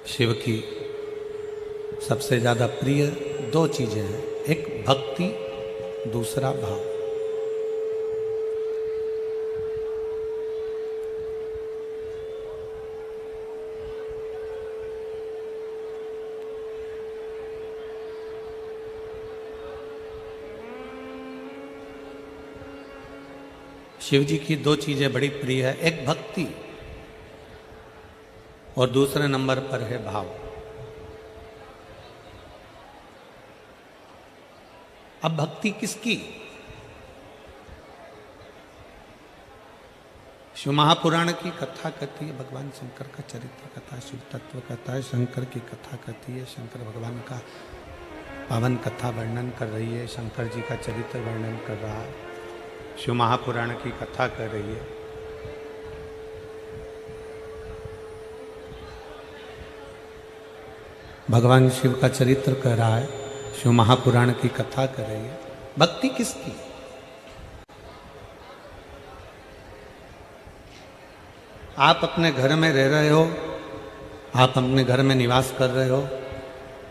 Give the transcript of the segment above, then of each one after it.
शिव की सबसे ज़्यादा प्रिय दो चीज़ें हैं, एक भक्ति, दूसरा भाव। शिव जी की दो चीज़ें बड़ी प्रिय है, एक भक्ति और दूसरे नंबर पर है भाव। अब भक्ति किसकी? शिव महापुराण की कथा कहती है, भगवान शंकर का चरित्र कथा, शिव तत्व कथा है, शंकर की कथा कहती है, शंकर भगवान का पावन कथा वर्णन कर रही है, शंकर जी का चरित्र वर्णन कर रहा है, शिव महापुराण की कथा कर रही है। भगवान शिव का चरित्र कर रहा है, शिव महापुराण की कथा कर रही है। भक्ति किसकी? आप अपने घर में रह रहे हो, आप अपने घर में निवास कर रहे हो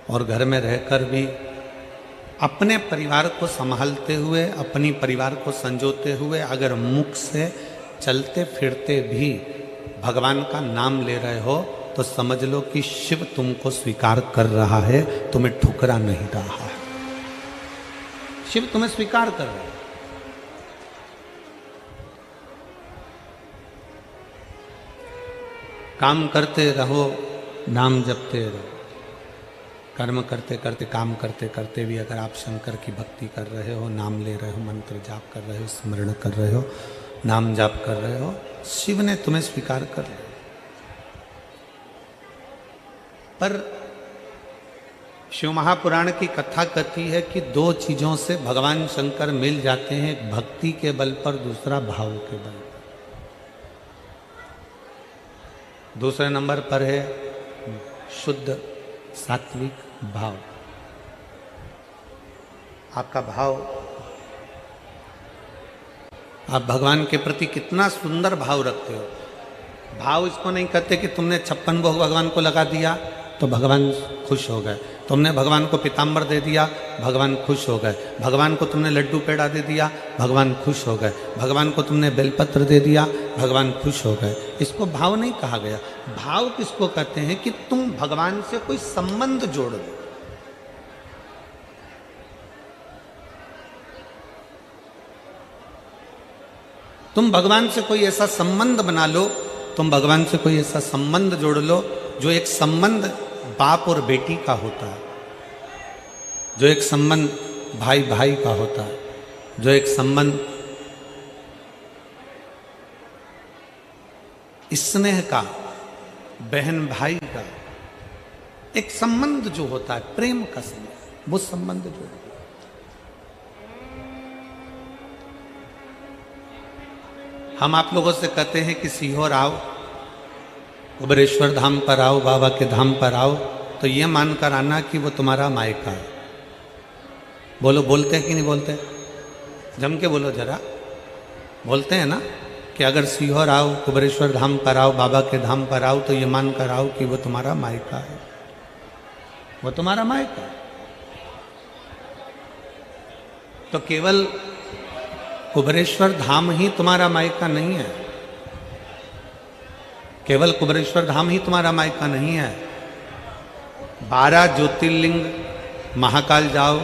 और घर में रहकर भी अपने परिवार को संभालते हुए, अपनी परिवार को संजोते हुए अगर मुख से चलते फिरते भी भगवान का नाम ले रहे हो तो समझ लो कि शिव तुमको स्वीकार कर रहा है, तुम्हें ठुकरा नहीं रहा है। शिव तुम्हें स्वीकार कर रहा है। काम करते रहो, नाम जपते रहो। कर्म करते करते, काम करते करते भी अगर आप शंकर की भक्ति कर रहे हो, नाम ले रहे हो, मंत्र जाप कर रहे हो, स्मरण कर रहे हो, नाम जाप कर रहे हो, शिव ने तुम्हें स्वीकार कर लिया। पर शिव महापुराण की कथा कहती है कि दो चीजों से भगवान शंकर मिल जाते हैं, एक भक्ति के बल पर, दूसरा भाव के बल पर। दूसरे नंबर पर है शुद्ध सात्विक भाव। आपका भाव, आप भगवान के प्रति कितना सुंदर भाव रखते हो। भाव इसको नहीं कहते कि तुमने 56 भोग भगवान को लगा दिया तो भगवान खुश हो गए, तुमने भगवान को पीताम्बर दे दिया, भगवान खुश हो गए, भगवान को तुमने लड्डू पेड़ा दे दिया, भगवान खुश हो गए, भगवान को तुमने बेलपत्र दे दिया, भगवान खुश हो गए। इसको भाव नहीं कहा गया। भाव किसको कहते हैं कि तुम भगवान से कोई संबंध जोड़ लो। तुम भगवान से कोई ऐसा संबंध बना लो, तुम भगवान से कोई ऐसा संबंध जोड़ लो जो एक संबंध बाप और बेटी का होता है, जो एक संबंध भाई भाई का होता है, जो एक संबंध स्नेह का, बहन भाई का, एक संबंध जो होता है प्रेम का संबंध, वो संबंध जो है। हम आप लोगों से कहते हैं कि सीहोर आओ, कुबेरेश्वर धाम पर आओ, बाबा के धाम पर आओ, तो ये मानकर आना कि वो तुम्हारा मायका है। बोलो, बोलते हैं कि नहीं बोलते? जम के बोलो जरा, बोलते हैं ना कि अगर सीहोर आओ, कुबेरेश्वर धाम पर आओ, बाबा के धाम पर आओ, तो ये मानकर आओ कि वो तुम्हारा मायका है, वो तुम्हारा मायका है। तो केवल कुबेरेश्वर धाम ही तुम्हारा मायका नहीं है, केवल कुबेरेश्वर धाम ही तुम्हारा मायका नहीं है। 12 ज्योतिर्लिंग, महाकाल जाओ,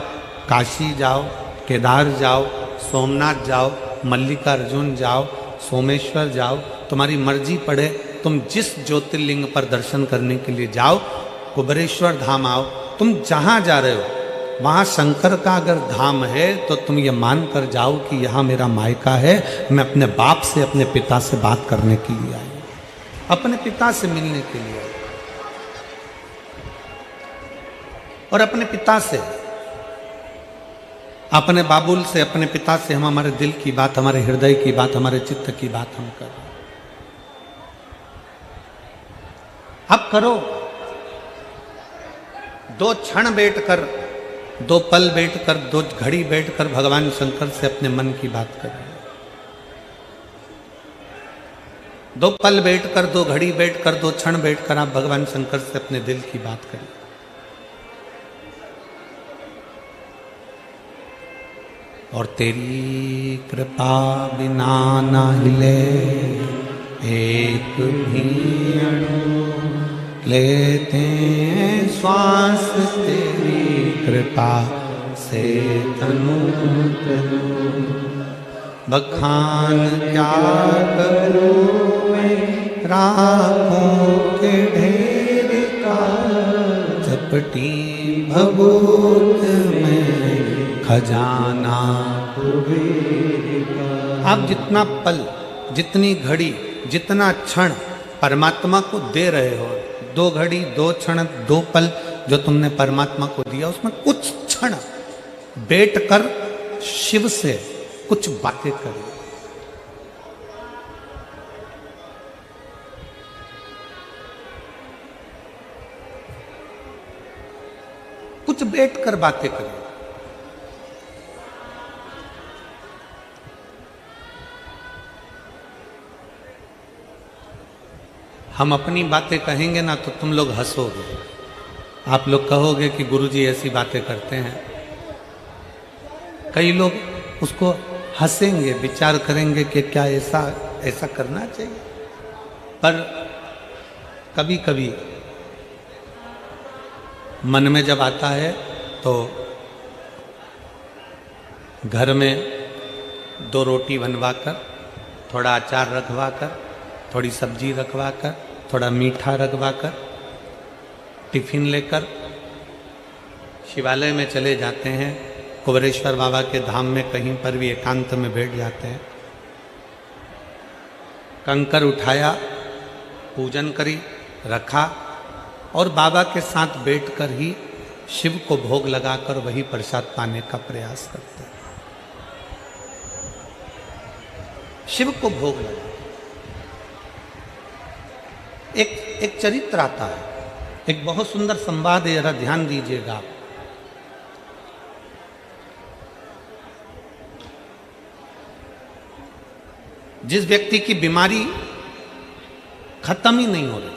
काशी जाओ, केदार जाओ, सोमनाथ जाओ, मल्लिकार्जुन जाओ, सोमेश्वर जाओ, तुम्हारी मर्जी पड़े, तुम जिस ज्योतिर्लिंग पर दर्शन करने के लिए जाओ, कुबेरेश्वर धाम आओ। तुम जहां जा रहे हो वहां शंकर का अगर धाम है तो तुम ये मान कर जाओ कि यहां मेरा मायका है, मैं अपने बाप से, अपने पिता से बात करने के लिए आई, अपने पिता से मिलने के लिए आई। और अपने पिता से, अपने बाबुल से, अपने पिता से हम हमारे दिल की बात, हमारे हृदय की बात, हमारे चित्त की बात हम कर रहे हैं। अब करो, 2 क्षण बैठकर, 2 पल बैठकर, 2 घड़ी बैठकर भगवान शंकर से अपने मन की बात कर रहे हैं। दो पल बैठ कर, दो घड़ी बैठ कर, दो क्षण बैठ कर आप भगवान शंकर से अपने दिल की बात करें। और तेरी कृपा बिना ना हिले एक भी अणु, लेते हैं श्वास तेरी कृपा से तनु तनु। बखान क्या करूं मैं राखों के ढेर का, चपटी भभूत में खजाना कुबेर का। आप जितना पल, जितनी घड़ी, जितना क्षण परमात्मा को दे रहे हो, 2 घड़ी, 2 क्षण, 2 पल जो तुमने परमात्मा को दिया, उसमें कुछ क्षण बैठकर शिव से कुछ बातें करें। कुछ बैठकर बातें करें। हम अपनी बातें कहेंगे ना तो तुम लोग हंसोगे, आप लोग कहोगे कि गुरुजी ऐसी बातें करते हैं। कई लोग उसको हंसेंगे, विचार करेंगे कि क्या ऐसा करना चाहिए। पर कभी कभी मन में जब आता है तो घर में 2 रोटी बनवाकर, थोड़ा अचार रखवाकर, थोड़ी सब्जी रखवाकर, थोड़ा मीठा रखवाकर, टिफिन लेकर शिवालय में चले जाते हैं। कुबेरेश्वर बाबा के धाम में कहीं पर भी एकांत में बैठ जाते हैं। कंकर उठाया, पूजन करी, रखा और बाबा के साथ बैठकर ही शिव को भोग लगाकर वही प्रसाद पाने का प्रयास करते हैं। शिव को भोग लगा। एक चरित्र आता है, एक बहुत सुंदर संवाद है, जरा ध्यान दीजिएगा आप। जिस व्यक्ति की बीमारी खत्म ही नहीं हो रही,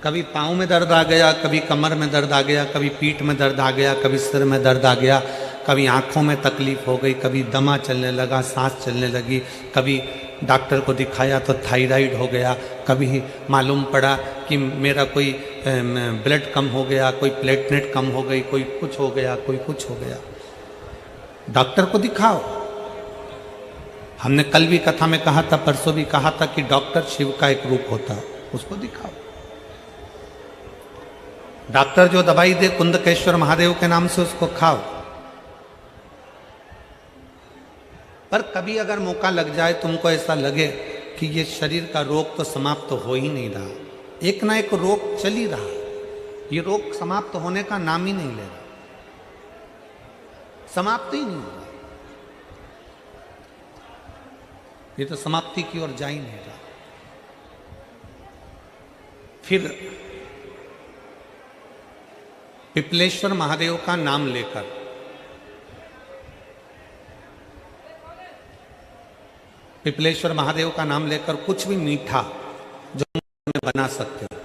कभी पाँव में दर्द आ गया, कभी कमर में दर्द आ गया, कभी पीठ में दर्द आ गया, कभी सिर में दर्द आ गया, कभी आँखों में तकलीफ हो गई, कभी दमा चलने लगा, सांस चलने लगी, कभी डॉक्टर को दिखाया तो थायराइड हो गया, कभी मालूम पड़ा कि मेरा कोई ब्लड कम हो गया, कोई प्लेटलेट कम हो गई, कोई कुछ हो गया, कोई कुछ हो गया। डॉक्टर को दिखाओ। हमने कल भी कथा में कहा था, परसों भी कहा था कि डॉक्टर शिव का एक रूप होता है, उसको दिखाओ। डॉक्टर जो दवाई दे कुंदकेश्वर महादेव के नाम से उसको खाओ। पर कभी अगर मौका लग जाए, तुमको ऐसा लगे कि ये शरीर का रोग तो समाप्त हो ही नहीं रहा, एक ना एक रोग चल ही रहा, ये रोग समाप्त होने का नाम ही नहीं ले रहा, समाप्त ही नहीं हो रहा, ये तो समाप्ति की ओर जा ही नहीं रहा। फिर पिपलेश्वर महादेव का नाम लेकर पिपलेश्वर महादेव का नाम लेकर कुछ भी मीठा जो बना सकते हो,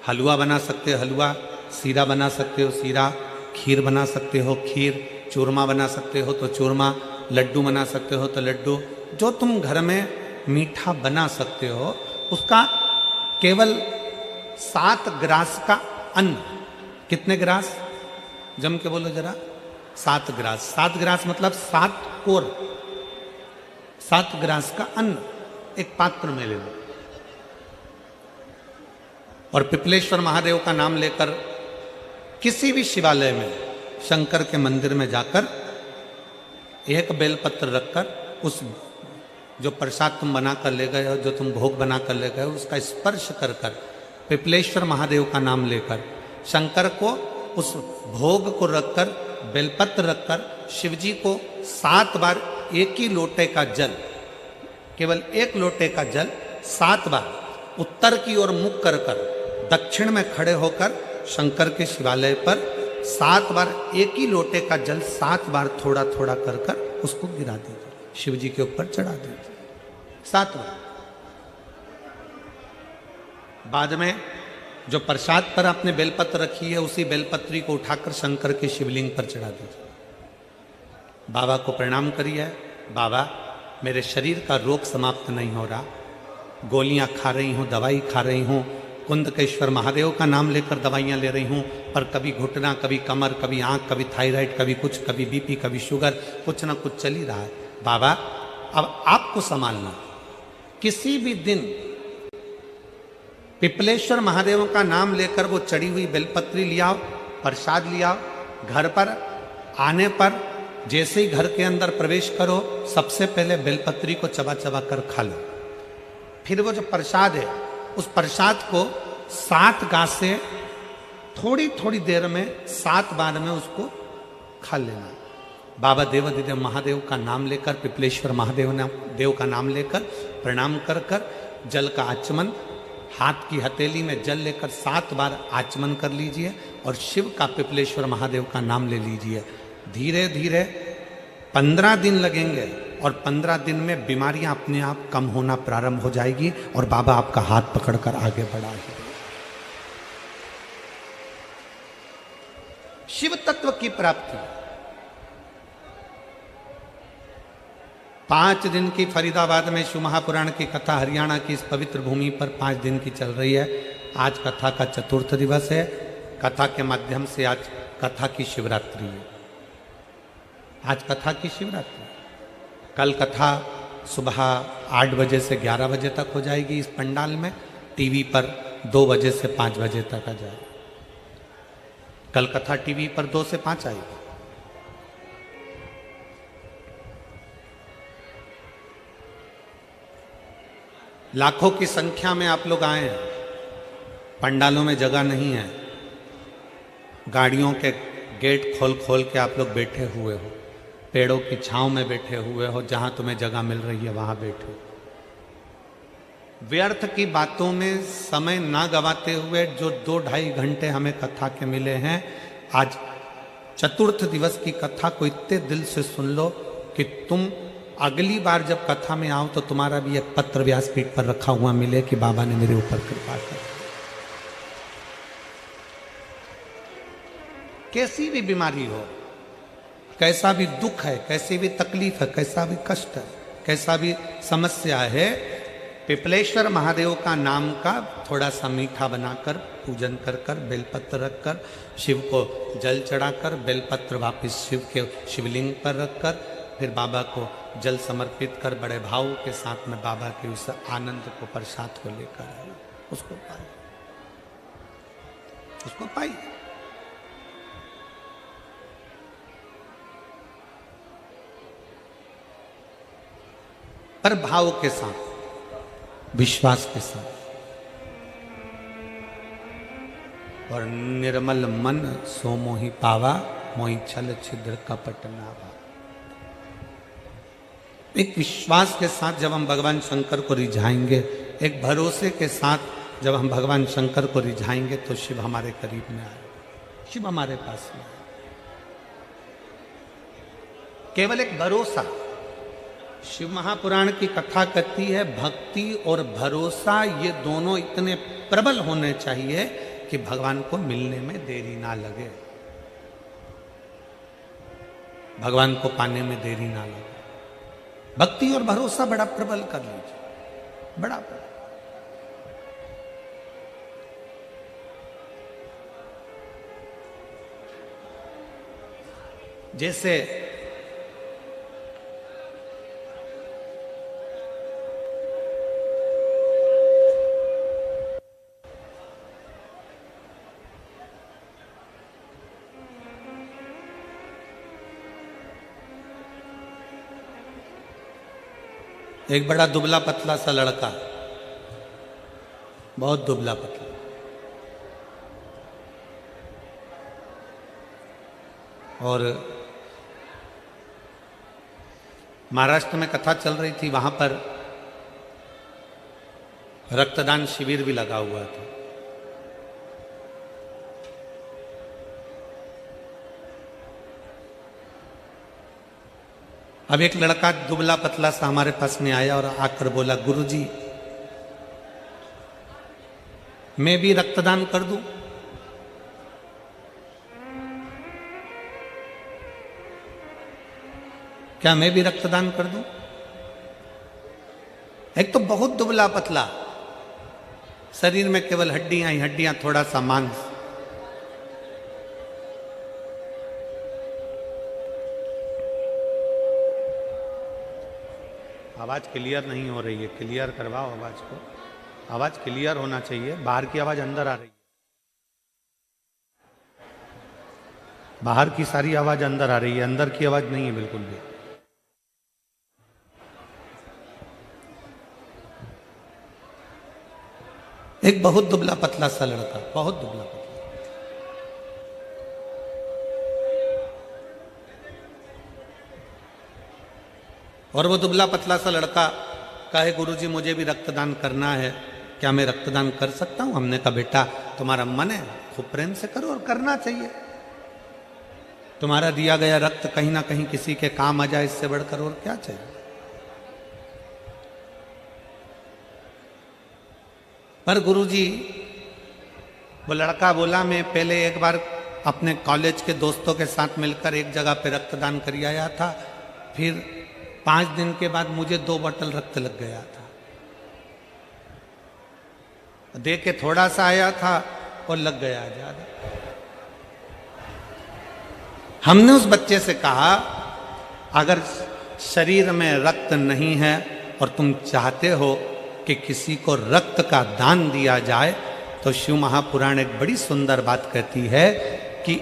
हलवा बना सकते हो हलवा, सीरा बना सकते हो सीरा, खीर बना सकते हो खीर, चूरमा बना सकते हो तो चूरमा, लड्डू बना सकते हो तो लड्डू, जो तुम घर में मीठा बना सकते हो उसका केवल 7 ग्रास का अन्न। कितने ग्रास? जम के बोलो जरा। 7 ग्रास। 7 ग्रास मतलब 7 कोर, 7 ग्रास का अन्न एक पात्र में ले लो और पिपलेश्वर महादेव का नाम लेकर किसी भी शिवालय में, शंकर के मंदिर में जाकर एक बेलपत्र रखकर उस जो प्रसाद तुम बना कर ले गए हो, जो तुम भोग बना कर ले गए हो, उसका स्पर्श कर कर पिपलेश्वर महादेव का नाम लेकर शंकर को उस भोग को रखकर, बेलपत्र रखकर शिवजी को 7 बार एक ही लोटे का जल, केवल एक लोटे का जल 7 बार उत्तर की ओर मुख कर कर दक्षिण में खड़े होकर शंकर के शिवालय पर 7 बार एक ही लोटे का जल 7 बार थोड़ा थोड़ा कर कर उसको गिरा दीजिए, शिव जी के ऊपर चढ़ा दीजिए 7 बार। बाद में जो प्रसाद पर आपने बेलपत्र रखी है उसी बेलपत्री को उठाकर शंकर के शिवलिंग पर चढ़ा दीजिए। बाबा को प्रणाम करिए। बाबा, मेरे शरीर का रोग समाप्त नहीं हो रहा, गोलियां खा रही हूँ, दवाई खा रही हूँ, कुंदकेश्वर महादेव का नाम लेकर दवाइयाँ ले रही हूँ, पर कभी घुटना, कभी कमर, कभी आँख, कभी थायराइड, कभी कुछ, कभी बीपी, कभी शुगर, कुछ ना कुछ चल ही रहा है। बाबा, अब आपको संभालना। किसी भी दिन पिपलेश्वर महादेव का नाम लेकर वो चढ़ी हुई बेलपत्री लियाओ, प्रसाद लियाओ। घर पर आने पर जैसे ही घर के अंदर प्रवेश करो, सबसे पहले बेलपत्री को चबा चबा कर खा लो। फिर वो जो प्रसाद है, उस प्रसाद को 7 गांठ से थोड़ी थोड़ी देर में 7 बार में उसको खा लेना। बाबा देवाधिदेव महादेव का नाम लेकर, पिपलेश्वर देव का नाम लेकर प्रणाम कर कर जल का आचमन, हाथ की हथेली में जल लेकर 7 बार आचमन कर लीजिए और शिव का, पिपलेश्वर महादेव का नाम ले लीजिए। धीरे धीरे 15 दिन लगेंगे और 15 दिन में बीमारियां अपने आप कम होना प्रारंभ हो जाएगी और बाबा आपका हाथ पकड़कर आगे बढ़ाएंगे। शिव तत्व की प्राप्ति। 5 दिन की फरीदाबाद में शिव महापुराण की कथा हरियाणा की इस पवित्र भूमि पर 5 दिन की चल रही है। आज कथा का 4th दिवस है। कथा के माध्यम से आज कथा की शिवरात्रि है। आज कथा की शिवरात्रि। कल कथा सुबह 8 बजे से 11 बजे तक हो जाएगी इस पंडाल में। टीवी पर 2 बजे से 5 बजे तक आ जाएगी। कल कथा टीवी पर 2 से 5 आएगी। लाखों की संख्या में आप लोग आए हैं। पंडालों में जगह नहीं है। गाड़ियों के गेट खोल खोल के आप लोग बैठे हुए हो। पेड़ों की छांव में बैठे हुए हो। जहां तुम्हें जगह मिल रही है वहां बैठो। व्यर्थ की बातों में समय ना गवाते हुए जो 2-2.5 घंटे हमें कथा के मिले हैं, आज 4th दिवस की कथा को इतने दिल से सुन लो कि तुम अगली बार जब कथा में आओ तो तुम्हारा भी एक पत्र व्यासपीठ पर रखा हुआ मिले कि बाबा ने मेरे ऊपर कृपा की। कैसी भी बीमारी हो, कैसा भी दुख है, कैसी भी तकलीफ है, कैसा भी कष्ट है, कैसा भी समस्या है, पिपलेश्वर महादेव का नाम का थोड़ा सा मीठा बनाकर पूजन कर कर, बेलपत्र रखकर, शिव को जल चढ़ाकर, बेलपत्र वापस शिव के शिवलिंग पर रखकर, फिर बाबा को जल समर्पित कर बड़े भाव के साथ में बाबा के उस आनंद को, प्रसाद को लेकर आए। उसको पाइए, उसको पाइए। पर भाव के साथ, विश्वास के साथ और निर्मल मन सो मोहि पावा, मोहि छल छिद्र कपट नावा। एक विश्वास के साथ जब हम भगवान शंकर को रिझाएंगे, एक भरोसे के साथ जब हम भगवान शंकर को रिझाएंगे तो शिव हमारे करीब में आए, शिव हमारे पास में आए। केवल एक भरोसा। शिव महापुराण की कथा कहती है भक्ति और भरोसा ये दोनों इतने प्रबल होने चाहिए कि भगवान को मिलने में देरी ना लगे, भगवान को पाने में देरी ना लगे। भक्ति और भरोसा बड़ा प्रबल कर लीजिए, बड़ा प्रबल। जैसे एक बड़ा दुबला पतला सा लड़का, बहुत दुबला पतला, और महाराष्ट्र में कथा चल रही थी। वहां पर रक्तदान शिविर भी लगा हुआ था। अब एक लड़का दुबला पतला सा हमारे पास में आया और आकर बोला, गुरुजी मैं भी रक्तदान कर दूं? क्या मैं भी रक्तदान कर दूं? एक तो बहुत दुबला पतला, शरीर में केवल हड्डियां ही हड्डियां, थोड़ा सा मांस। आवाज क्लियर नहीं हो रही है, क्लियर करवाओ आवाज को। आवाज क्लियर होना चाहिए, बाहर की आवाज अंदर आ रही है। बाहर की सारी आवाज अंदर आ रही है, अंदर की आवाज नहीं है बिल्कुल भी। एक बहुत दुबला पतला सा लड़का, बहुत दुबला पतला, और वो दुबला पतला सा लड़का कहे गुरुजी मुझे भी रक्तदान करना है, क्या मैं रक्तदान कर सकता हूं? हमने कहा बेटा तुम्हारा मन है, खूब प्रेम से करो, और करना चाहिए। तुम्हारा दिया गया रक्त कहीं ना कहीं किसी के काम आ जाए, इससे बढ़कर और क्या चाहिए। पर गुरुजी, वो लड़का बोला मैं पहले एक बार अपने कॉलेज के दोस्तों के साथ मिलकर एक जगह पे रक्तदान कर आया था, फिर 5 दिन के बाद मुझे 2 बोतल रक्त लग गया था। दे के थोड़ा सा आया था और लग गया ज्यादा। हमने उस बच्चे से कहा अगर शरीर में रक्त नहीं है और तुम चाहते हो कि किसी को रक्त का दान दिया जाए, तो शिव महापुराण एक बड़ी सुंदर बात कहती है कि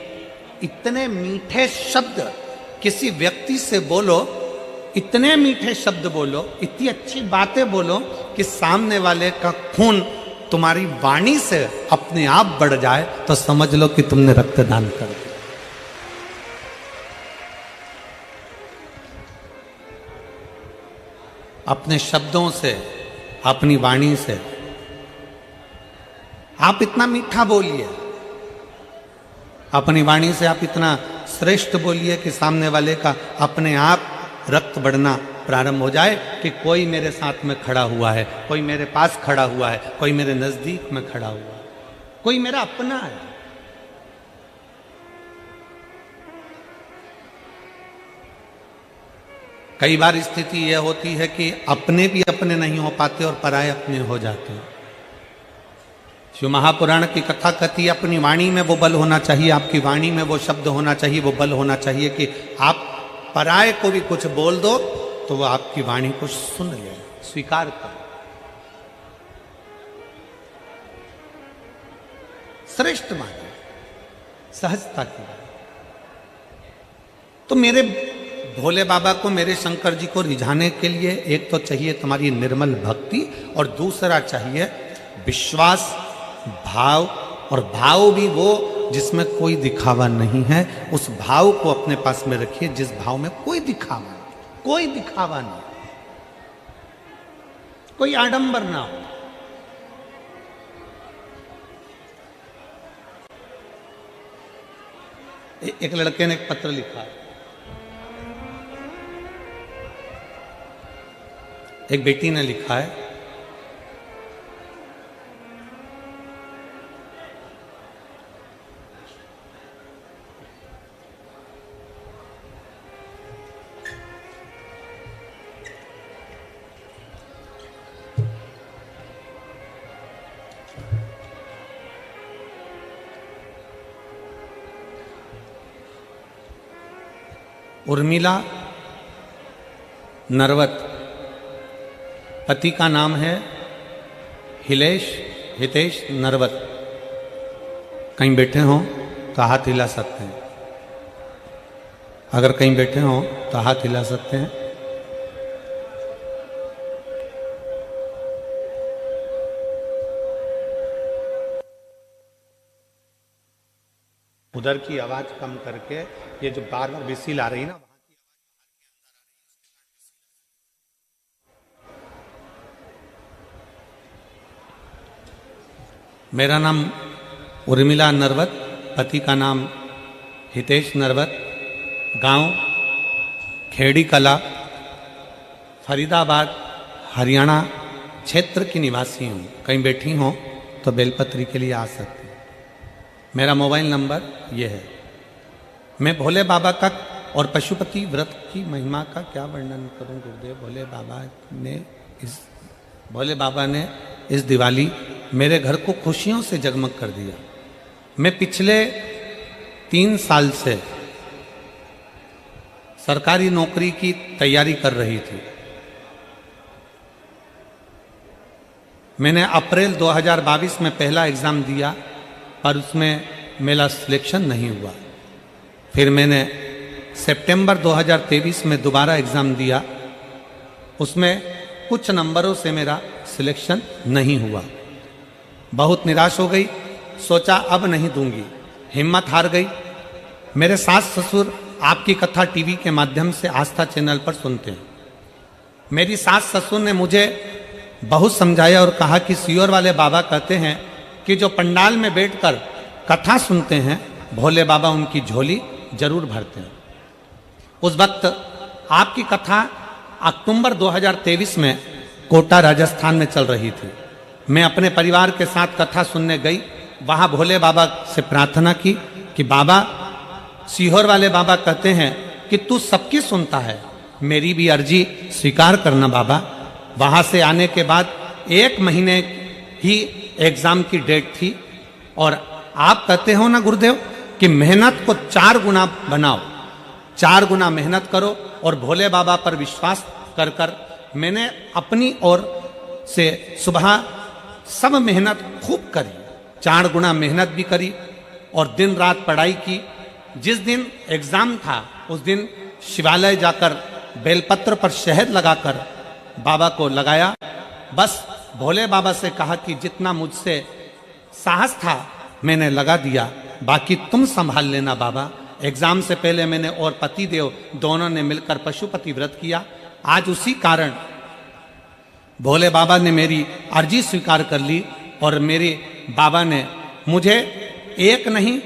इतने मीठे शब्द किसी व्यक्ति से बोलो, इतने मीठे शब्द बोलो, इतनी अच्छी बातें बोलो कि सामने वाले का खून तुम्हारी वाणी से अपने आप बढ़ जाए, तो समझ लो कि तुमने रक्तदान कर दिया। अपने शब्दों से, अपनी वाणी से आप इतना मीठा बोलिए, अपनी वाणी से आप इतना श्रेष्ठ बोलिए कि सामने वाले का अपने आप रक्त बढ़ना प्रारंभ हो जाए कि कोई मेरे साथ में खड़ा हुआ है, कोई मेरे पास खड़ा हुआ है, कोई मेरे नजदीक में खड़ा हुआ है, कोई मेरा अपना है। कई बार स्थिति यह होती है कि अपने भी अपने नहीं हो पाते और पराये अपने हो जाते हैं। शिव महापुराण की कथा कहती है अपनी वाणी में वो बल होना चाहिए, आपकी वाणी में वो शब्द होना चाहिए, वो बल होना चाहिए कि आप पराये को भी कुछ बोल दो तो वो आपकी वाणी को सुन ले, स्वीकार कर। श्रेष्ठ माने, सहजता की बात। तो मेरे भोले बाबा को, मेरे शंकर जी को रिझाने के लिए एक तो चाहिए तुम्हारी निर्मल भक्ति, और दूसरा चाहिए विश्वास, भाव, और भाव भी वो जिसमें कोई दिखावा नहीं है। उस भाव को अपने पास में रखिए जिस भाव में कोई दिखावा नहीं, कोई दिखावा नहीं, कोई आडंबर ना हो। एक लड़के ने एक पत्र लिखा, एक बेटी ने लिखा है, उर्मिला नरवत, पति का नाम है हितेश नरवत। कहीं बैठे हो तो हाथ हिला सकते हैं, अगर कहीं बैठे हो तो हाथ हिला सकते हैं। उधर की आवाज कम करके, ये जो बार बार विसिल आ रही ना, मेरा नाम उर्मिला नरवत, पति का नाम हितेश नरवत, गांव खेड़ी कला, फरीदाबाद, हरियाणा क्षेत्र की निवासी हूँ। कहीं बैठी हो तो तो बेलपत्री के लिए आ सकते हैं। मेरा मोबाइल नंबर ये है। मैं भोले बाबा का और पशुपति व्रत की महिमा का क्या वर्णन करूं गुरुदेव। भोले बाबा ने इस दिवाली मेरे घर को खुशियों से जगमग कर दिया। मैं पिछले 3 साल से सरकारी नौकरी की तैयारी कर रही थी। मैंने अप्रैल 2022 में पहला एग्ज़ाम दिया, पर उसमें मेरा सिलेक्शन नहीं हुआ। फिर मैंने सितंबर 2023 में दोबारा एग्ज़ाम दिया, उसमें कुछ नंबरों से मेरा सिलेक्शन नहीं हुआ। बहुत निराश हो गई, सोचा अब नहीं दूंगी, हिम्मत हार गई। मेरे सास ससुर आपकी कथा टीवी के माध्यम से आस्था चैनल पर सुनते हैं। मेरी सास ससुर ने मुझे बहुत समझाया और कहा कि सियोर वाले बाबा कहते हैं कि जो पंडाल में बैठकर कथा सुनते हैं, भोले बाबा उनकी झोली जरूर भरते हैं। उस वक्त आपकी कथा अक्टूबर 2023 में कोटा राजस्थान में चल रही थी। मैं अपने परिवार के साथ कथा सुनने गई। वहाँ भोले बाबा से प्रार्थना की कि बाबा, सीहोर वाले बाबा कहते हैं कि तू सबकी सुनता है, मेरी भी अर्जी स्वीकार करना बाबा। वहाँ से आने के बाद 1 महीने ही एग्ज़ाम की डेट थी और आप कहते हो ना गुरुदेव कि मेहनत को 4 गुना बनाओ, 4 गुना मेहनत करो और भोले बाबा पर विश्वास कर कर मैंने अपनी ओर से सुबह सब मेहनत खूब करी, 4 गुना मेहनत भी करी और दिन रात पढ़ाई की। जिस दिन एग्ज़ाम था उस दिन शिवालय जाकर बेलपत्र पर शहद लगाकर बाबा को लगाया। बस भोले बाबा से कहा कि जितना मुझसे साहस था मैंने लगा दिया, बाकी तुम संभाल लेना बाबा। एग्ज़ाम से पहले मैंने और पति देव दोनों ने मिलकर पशुपति व्रत किया। आज उसी कारण भोले बाबा ने मेरी अर्जी स्वीकार कर ली और मेरे बाबा ने मुझे 1 नहीं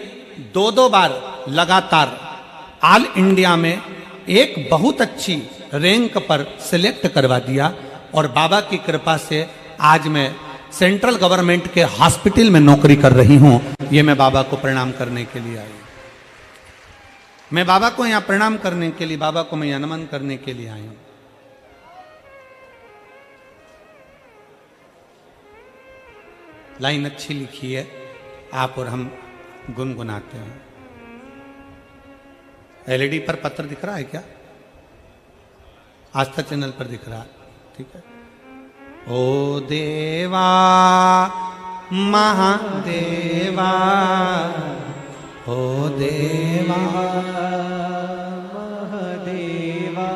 2 बार लगातार ऑल इंडिया में एक बहुत अच्छी रैंक पर सिलेक्ट करवा दिया। और बाबा की कृपा से आज मैं सेंट्रल गवर्नमेंट के हॉस्पिटल में नौकरी कर रही हूं। ये मैं बाबा को प्रणाम करने के लिए आई। मैं बाबा को यहाँ प्रणाम करने के लिए, बाबा को मैं यहाँ नमन करने के लिए आई हूं। लाइन अच्छी लिखी है, आप और हम गुनगुनाते हैं। एलईडी पर पत्र दिख रहा है क्या? आस्था चैनल पर दिख रहा है, ठीक है। ओ देवा महादेवा, ओ देवा महादेवा,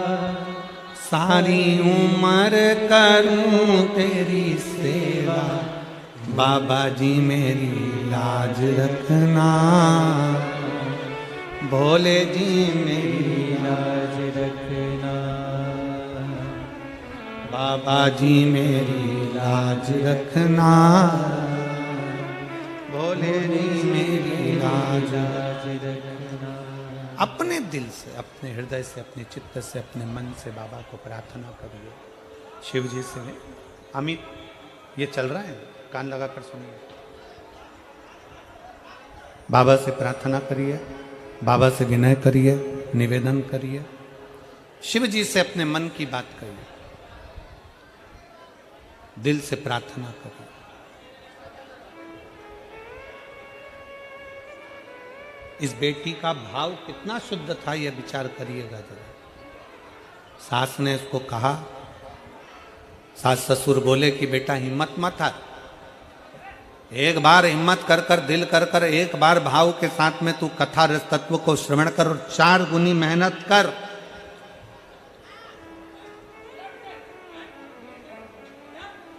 सारी उम्र करूं तेरी सेवा, बाबा जी मेरी लाज रखना, भोले जी मेरी लाज रखना, बाबा जी मेरी लाज रखना, भोले जी मेरी लाज रखना। अपने दिल से, अपने हृदय से, अपने चित्त से, अपने मन से बाबा को प्रार्थना करिए। शिव जी से नहीं। अमित, ये चल रहा है, कान लगाकर सुनिए। बाबा से प्रार्थना करिए, बाबा से विनय करिए, निवेदन करिए। शिव जी से अपने मन की बात करिए, दिल से प्रार्थना करिए। इस बेटी का भाव कितना शुद्ध था, यह विचार करिएगा जरा। सास ने इसको कहा, सास ससुर बोले कि बेटा हिम्मत मत हार, एक बार हिम्मत कर कर, दिल कर कर, एक बार भाव के साथ में तू कथा रस तत्व को श्रवण कर और 4 गुनी मेहनत कर।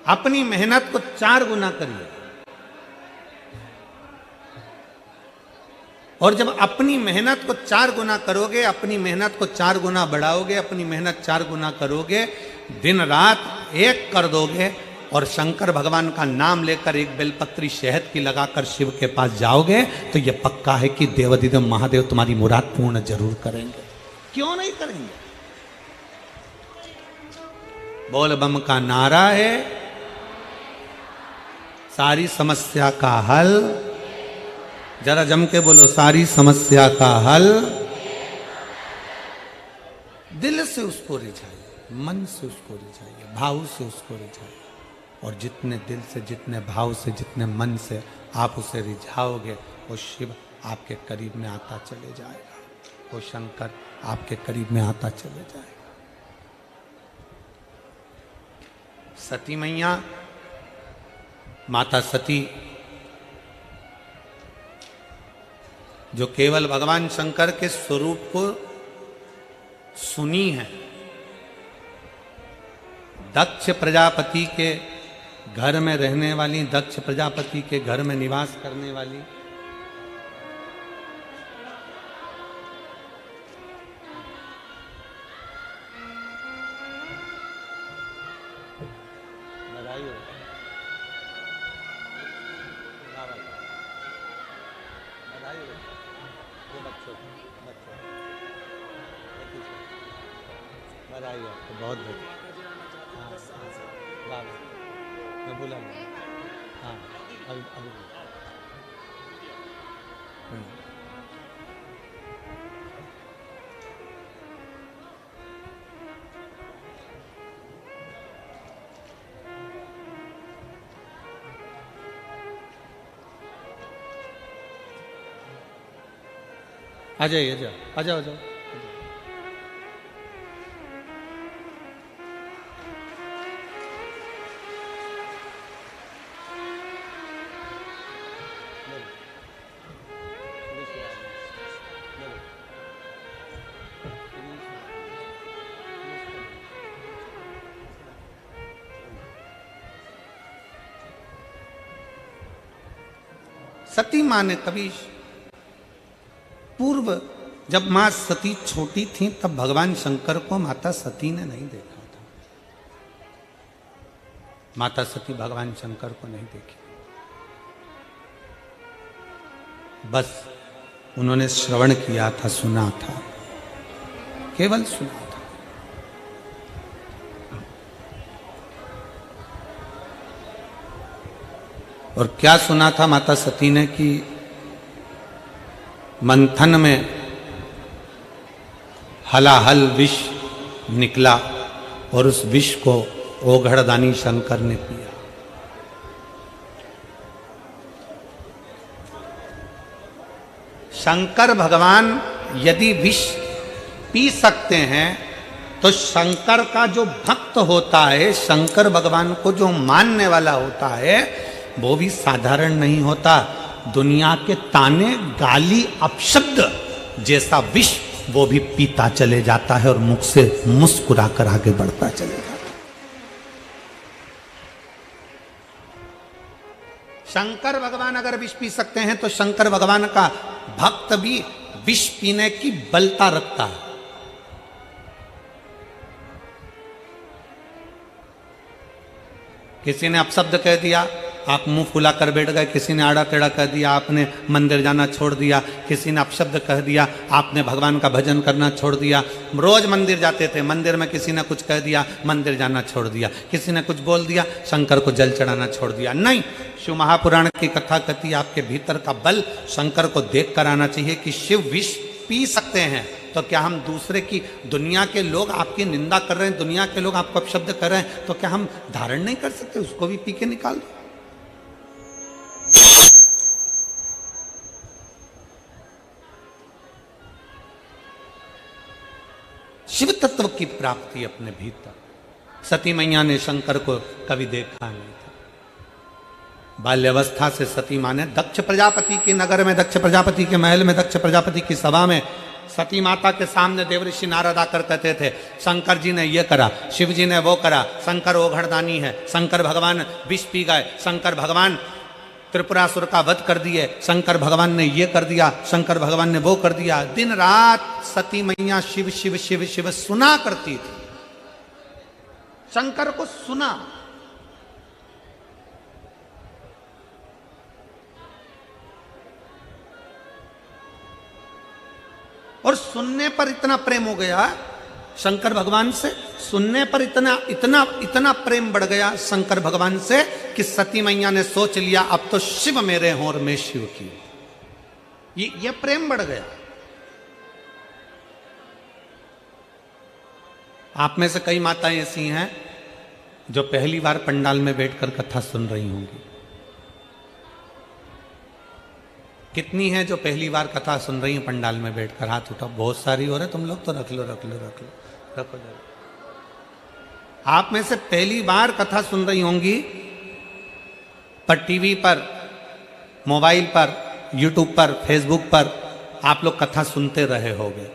अपनी मेहनत को 4 गुना करिए। और जब अपनी मेहनत को 4 गुना करोगे, अपनी मेहनत को 4 गुना बढ़ाओगे, अपनी मेहनत 4 गुना करोगे, दिन रात एक कर दोगे और शंकर भगवान का नाम लेकर एक बेलपत्री शहद की लगाकर शिव के पास जाओगे, तो यह पक्का है कि देवाधिदेव महादेव तुम्हारी मुराद पूर्ण जरूर करेंगे। क्यों नहीं करेंगे? बोल बम का नारा है, सारी समस्या का हल, जरा जम के बोलो, सारी समस्या का हल दिल से उसको रिझाइए, मन से उसको रिझाइए, भाव से उसको रिझाइए। और जितने दिल से, जितने भाव से, जितने मन से आप उसे रिझाओगे, वो शिव आपके करीब में आता चले जाएगा, वो शंकर आपके करीब में आता चले जाएगा। सती मैया, माता सती, जो केवल भगवान शंकर के स्वरूप को सुनी है, दक्ष प्रजापति के घर में रहने वाली, दक्ष प्रजापति के घर में निवास करने वाली, बहुत मैं बोला नहीं, हाँ अभी आ जाइए, आ जाओ, आ जाओ। सती माँ ने कभी पूर्व, जब माँ सती छोटी थी तब भगवान शंकर को माता सती ने नहीं देखा था। माता सती भगवान शंकर को नहीं देखी, बस उन्होंने श्रवण किया था, सुना था, केवल सुना था। और क्या सुना था माता सती ने कि मंथन में हलाहल विष निकला और उस विष को ओघड़दानी शंकर ने पिया। शंकर भगवान यदि विष पी सकते हैं तो शंकर का जो भक्त होता है, शंकर भगवान को जो मानने वाला होता है, वो भी साधारण नहीं होता। दुनिया के ताने, गाली, अपशब्द जैसा विष वो भी पीता चले जाता है और मुख से मुस्कुरा कर आगे बढ़ता चले जाता है। शंकर भगवान अगर विष पी सकते हैं तो शंकर भगवान का भक्त भी विष पीने की बलता रखता है। किसी ने अपशब्द कह दिया, आप मुंह फुला कर बैठ गए। किसी ने आड़ा टेढ़ा कह दिया, आपने मंदिर जाना छोड़ दिया। किसी ने अपशब्द कह दिया, आपने भगवान का भजन करना छोड़ दिया। रोज मंदिर जाते थे, मंदिर में किसी ने कुछ कह दिया, मंदिर जाना छोड़ दिया। किसी ने कुछ बोल दिया, शंकर को जल चढ़ाना छोड़ दिया। नहीं, शिव महापुराण की कथा कहती है आपके भीतर का बल शंकर को देख कर आना चाहिए कि शिव विष पी सकते हैं। तो क्या हम दूसरे की, दुनिया के लोग आपकी निंदा कर रहे हैं, दुनिया के लोग आपको अपशब्द कर रहे हैं, तो क्या हम धारण नहीं कर सकते? उसको भी पी के निकाल दो। शिव तत्व की प्राप्ति अपने भीतर। सती मैया ने शंकर को कभी देखा नहीं था। बाल्यावस्था से सती माँ ने दक्ष प्रजापति के नगर में, दक्ष प्रजापति के महल में, दक्ष प्रजापति की सभा में सती माता के सामने देवऋषि नारद आकर कहते थे, शंकर जी ने ये करा, शिव जी ने वो करा, शंकर ओघड़दानी है, शंकर भगवान विष पी गए, शंकर भगवान त्रिपुरासुर का वध कर दिए, शंकर भगवान ने ये कर दिया, शंकर भगवान ने वो कर दिया। दिन रात सती मैया शिव शिव शिव शिव सुना करती थी, शंकर को सुना। और सुनने पर इतना प्रेम हो गया शंकर भगवान से सुनने पर इतना इतना इतना प्रेम बढ़ गया शंकर भगवान से कि सती मैया ने सोच लिया अब तो शिव मेरे हों और मैं शिव की। ये प्रेम बढ़ गया। आप में से कई माताएं ऐसी हैं जो पहली बार पंडाल में बैठकर कथा सुन रही होंगी। कितनी हैं जो पहली बार कथा सुन रही हैं पंडाल में बैठकर? हाथ उठाओ। बहुत सारी हो रहे तुम लोग तो रख लो रख लो रख लो रखो जरा। आप में से पहली बार कथा सुन रही होंगी पर टीवी पर, मोबाइल पर, यूट्यूब पर, फेसबुक पर आप लोग कथा सुनते रहे होंगे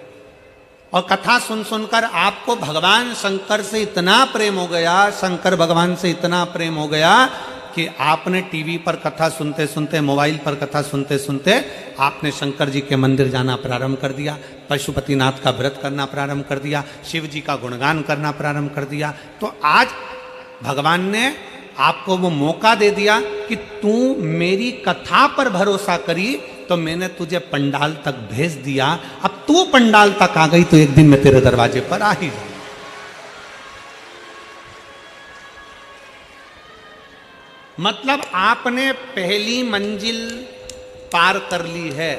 और कथा सुन सुनकर आपको भगवान शंकर से इतना प्रेम हो गया, शंकर भगवान से इतना प्रेम हो गया कि आपने टीवी पर कथा सुनते सुनते, मोबाइल पर कथा सुनते सुनते आपने शंकर जी के मंदिर जाना प्रारंभ कर दिया, पशुपतिनाथ का व्रत करना प्रारंभ कर दिया, शिव जी का गुणगान करना प्रारंभ कर दिया। तो आज भगवान ने आपको वो मौका दे दिया कि तू मेरी कथा पर भरोसा करी तो मैंने तुझे पंडाल तक भेज दिया। अब तू पंडाल तक आ गई तो एक दिन मैं तेरे दरवाजे पर आ ही जाऊंगा। मतलब आपने पहली मंजिल पार कर ली है।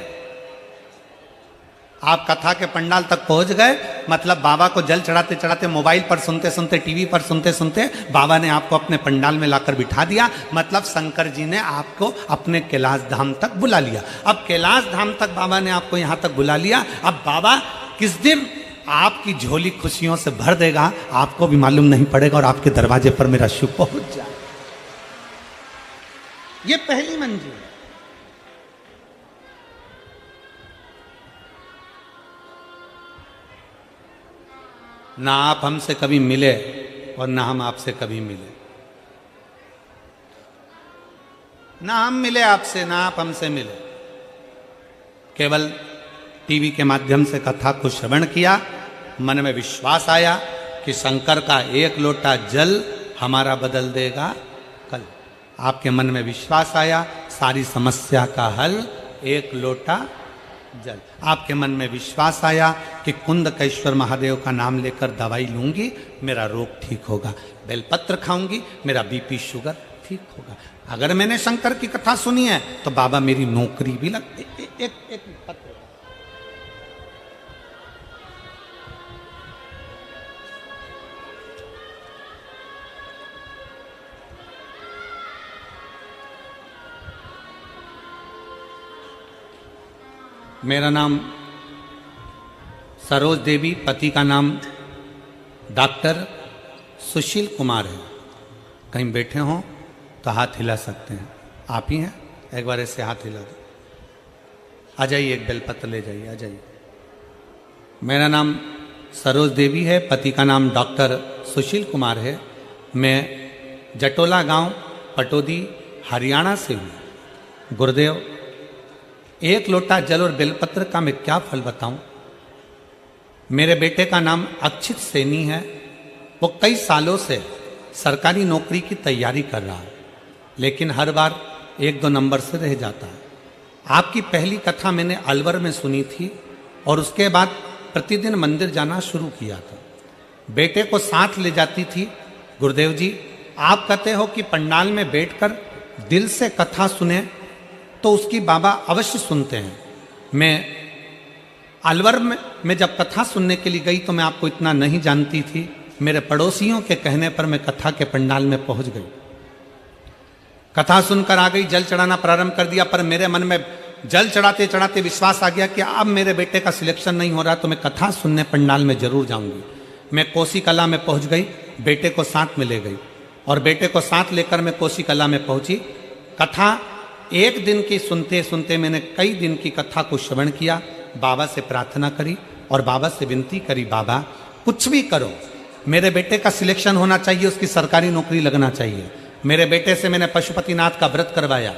आप कथा के पंडाल तक पहुंच गए, मतलब बाबा को जल चढ़ाते चढ़ाते, मोबाइल पर सुनते सुनते, टीवी पर सुनते सुनते बाबा ने आपको अपने पंडाल में लाकर बिठा दिया। मतलब शंकर जी ने आपको अपने कैलाश धाम तक बुला लिया। अब कैलाश धाम तक बाबा ने आपको यहां तक बुला लिया। अब बाबा किस दिन आपकी झोली खुशियों से भर देगा आपको भी मालूम नहीं पड़ेगा और आपके दरवाजे पर मेरा शिव पहुंच जाए। ये पहली मंजिल। ना आप हमसे कभी मिले और ना हम आपसे कभी मिले। ना हम मिले आपसे, ना आप हमसे मिले। केवल टीवी के माध्यम से कथा को श्रवण किया, मन में विश्वास आया कि शंकर का एक लोटा जल हमारा बदल देगा कल। आपके मन में विश्वास आया, सारी समस्या का हल एक लोटा जल। आपके मन में विश्वास आया कि कुंदकेश्वर महादेव का नाम लेकर दवाई लूंगी, मेरा रोग ठीक होगा। बेलपत्र खाऊंगी, मेरा बीपी शुगर ठीक होगा। अगर मैंने शंकर की कथा सुनी है तो बाबा मेरी नौकरी भी लग। एक पत्र। मेरा नाम सरोज देवी, पति का नाम डॉक्टर सुशील कुमार है। कहीं बैठे हों तो हाथ हिला सकते हैं। आप ही हैं? एक बार ऐसे हाथ हिला दो। आ जाइए, एक बेलपत्र ले जाइए, आ जाइए। मेरा नाम सरोज देवी है, पति का नाम डॉक्टर सुशील कुमार है। मैं जटोला गांव, पटोदी, हरियाणा से हूँ। गुरुदेव, एक लोटा जल और बेलपत्र का मैं क्या फल बताऊं। मेरे बेटे का नाम अक्षित सैनी है। वो कई सालों से सरकारी नौकरी की तैयारी कर रहा है, लेकिन हर बार 1-2 नंबर से रह जाता है। आपकी पहली कथा मैंने अलवर में सुनी थी और उसके बाद प्रतिदिन मंदिर जाना शुरू किया था। बेटे को साथ ले जाती थी। गुरुदेव जी, आप कहते हो कि पंडाल में बैठकर दिल से कथा सुने तो उसकी बाबा अवश्य सुनते हैं। मैं अलवर में जब कथा सुनने के लिए गई तो मैं आपको इतना नहीं जानती थी। मेरे पड़ोसियों के कहने पर मैं कथा के पंडाल में पहुंच गई। कथा सुनकर आ गई, जल चढ़ाना प्रारंभ कर दिया। पर मेरे मन में जल चढ़ाते चढ़ाते विश्वास आ गया कि अब मेरे बेटे का सिलेक्शन नहीं हो रहा तो मैं कथा सुनने पंडाल में जरूर जाऊंगी। मैं कोसी कला में पहुंच गई, बेटे को साथ में ले गई और बेटे को साथ लेकर मैं कोसी कला में पहुंची। कथा एक दिन की सुनते सुनते मैंने कई दिन की कथा को श्रवण किया। बाबा से प्रार्थना करी और बाबा से विनती करी, बाबा कुछ भी करो, मेरे बेटे का सिलेक्शन होना चाहिए, उसकी सरकारी नौकरी लगना चाहिए। मेरे बेटे से मैंने पशुपतिनाथ का व्रत करवाया।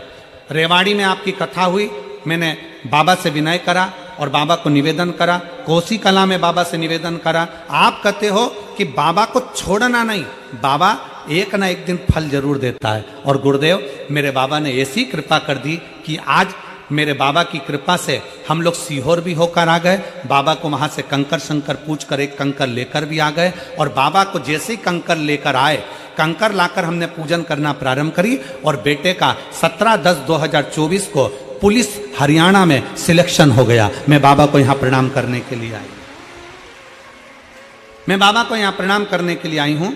रेवाड़ी में आपकी कथा हुई, मैंने बाबा से विनय करा और बाबा को निवेदन करा। कोसी कला में बाबा से निवेदन करा। आप कहते हो कि बाबा को छोड़ना नहीं, बाबा एक ना एक दिन फल जरूर देता है। और गुरुदेव, मेरे बाबा ने ऐसी कृपा कर दी कि आज मेरे बाबा की कृपा से हम लोग सीहोर भी होकर आ गए। बाबा को वहां से कंकर शंकर पूछ कर एक कंकर लेकर भी आ गए। और बाबा को जैसे ही कंकर लेकर आए, कंकर लाकर हमने पूजन करना प्रारंभ करी। और बेटे का 17/10/2024 को पुलिस हरियाणा में सिलेक्शन हो गया। मैं बाबा को यहां प्रणाम करने के लिए आई। मैं बाबा को यहां प्रणाम करने के लिए आई हूं।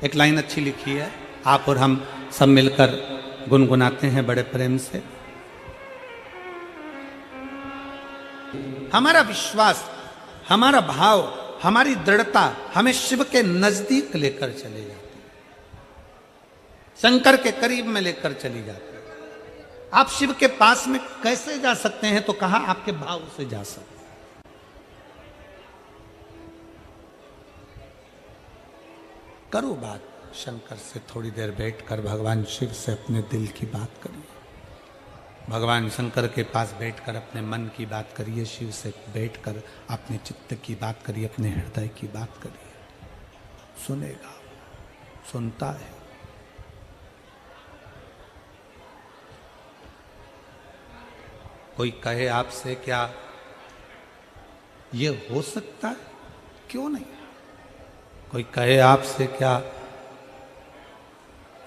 एक लाइन अच्छी लिखी है, आप और हम सब मिलकर गुनगुनाते हैं बड़े प्रेम से। हमारा विश्वास, हमारा भाव, हमारी दृढ़ता हमें शिव के नजदीक लेकर चले जाती है, शंकर के करीब में लेकर चली जाती है। आप शिव के पास में कैसे जा सकते हैं? तो कहा आपके भाव से जा सकते हैं। करो बात शंकर से, थोड़ी देर बैठकर भगवान शिव से अपने दिल की बात करिए। भगवान शंकर के पास बैठकर अपने मन की बात करिए। शिव से बैठकर अपने चित्त की बात करिए, अपने हृदय की बात करिए। सुनेगा, सुनता है। कोई कहे आपसे क्या ये हो सकता है? क्यों नहीं? कोई कहे आपसे क्या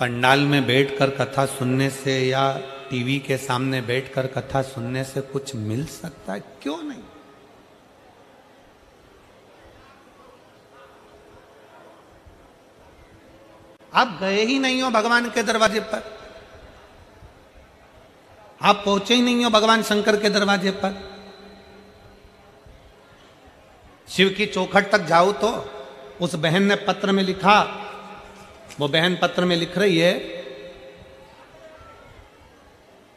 पंडाल में बैठकर कथा सुनने से या टीवी के सामने बैठकर कथा सुनने से कुछ मिल सकता है? क्यों नहीं? आप गए ही नहीं हो भगवान के दरवाजे पर, आप पहुंचे ही नहीं हो भगवान शंकर के दरवाजे पर। शिव की चौखट तक जाओ तो उस बहन ने पत्र में लिखा, वो बहन पत्र में लिख रही है,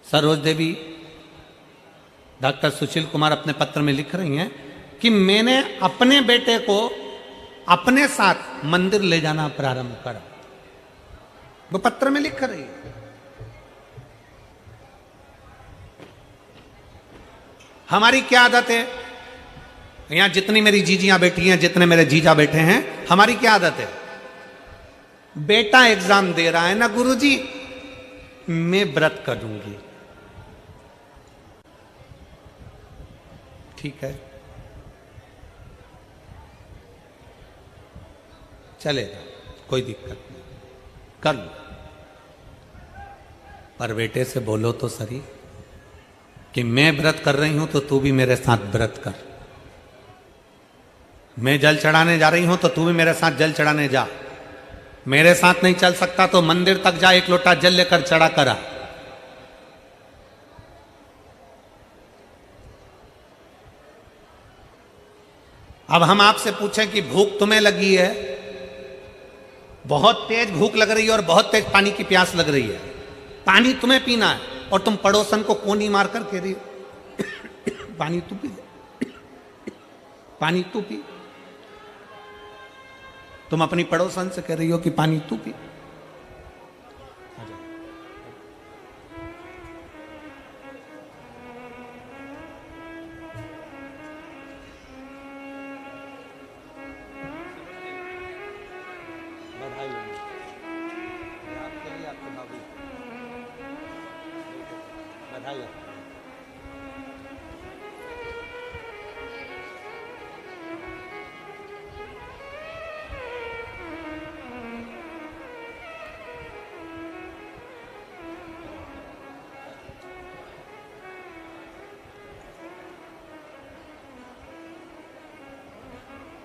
सरोज देवी, डॉक्टर सुशील कुमार अपने पत्र में लिख रही हैं कि मैंने अपने बेटे को अपने साथ मंदिर ले जाना प्रारंभ करा। वो पत्र में लिख रही है। हमारी क्या आदत है? यहां जितनी मेरी जीजियां बैठी हैं, जितने मेरे जीजा बैठे हैं, हमारी क्या आदत है? बेटा एग्जाम दे रहा है ना गुरुजी, मैं व्रत करूंगी। ठीक है, चलेगा, कोई दिक्कत नहीं, कर लो। पर बेटे से बोलो तो सही कि मैं व्रत कर रही हूं तो तू भी मेरे साथ व्रत कर। मैं जल चढ़ाने जा रही हूं तो तू भी मेरे साथ जल चढ़ाने जा। मेरे साथ नहीं चल सकता तो मंदिर तक जा, एक लोटा जल लेकर चढ़ा करा। अब हम आपसे पूछें कि भूख तुम्हें लगी है, बहुत तेज भूख लग रही है और बहुत तेज पानी की प्यास लग रही है, पानी तुम्हें पीना है और तुम पड़ोसन को कोनी मारकर कह रही हो पानी तू पी ले, पानी तू पी। तुम अपनी पड़ोसन से कह रही हो कि पानी तू पी।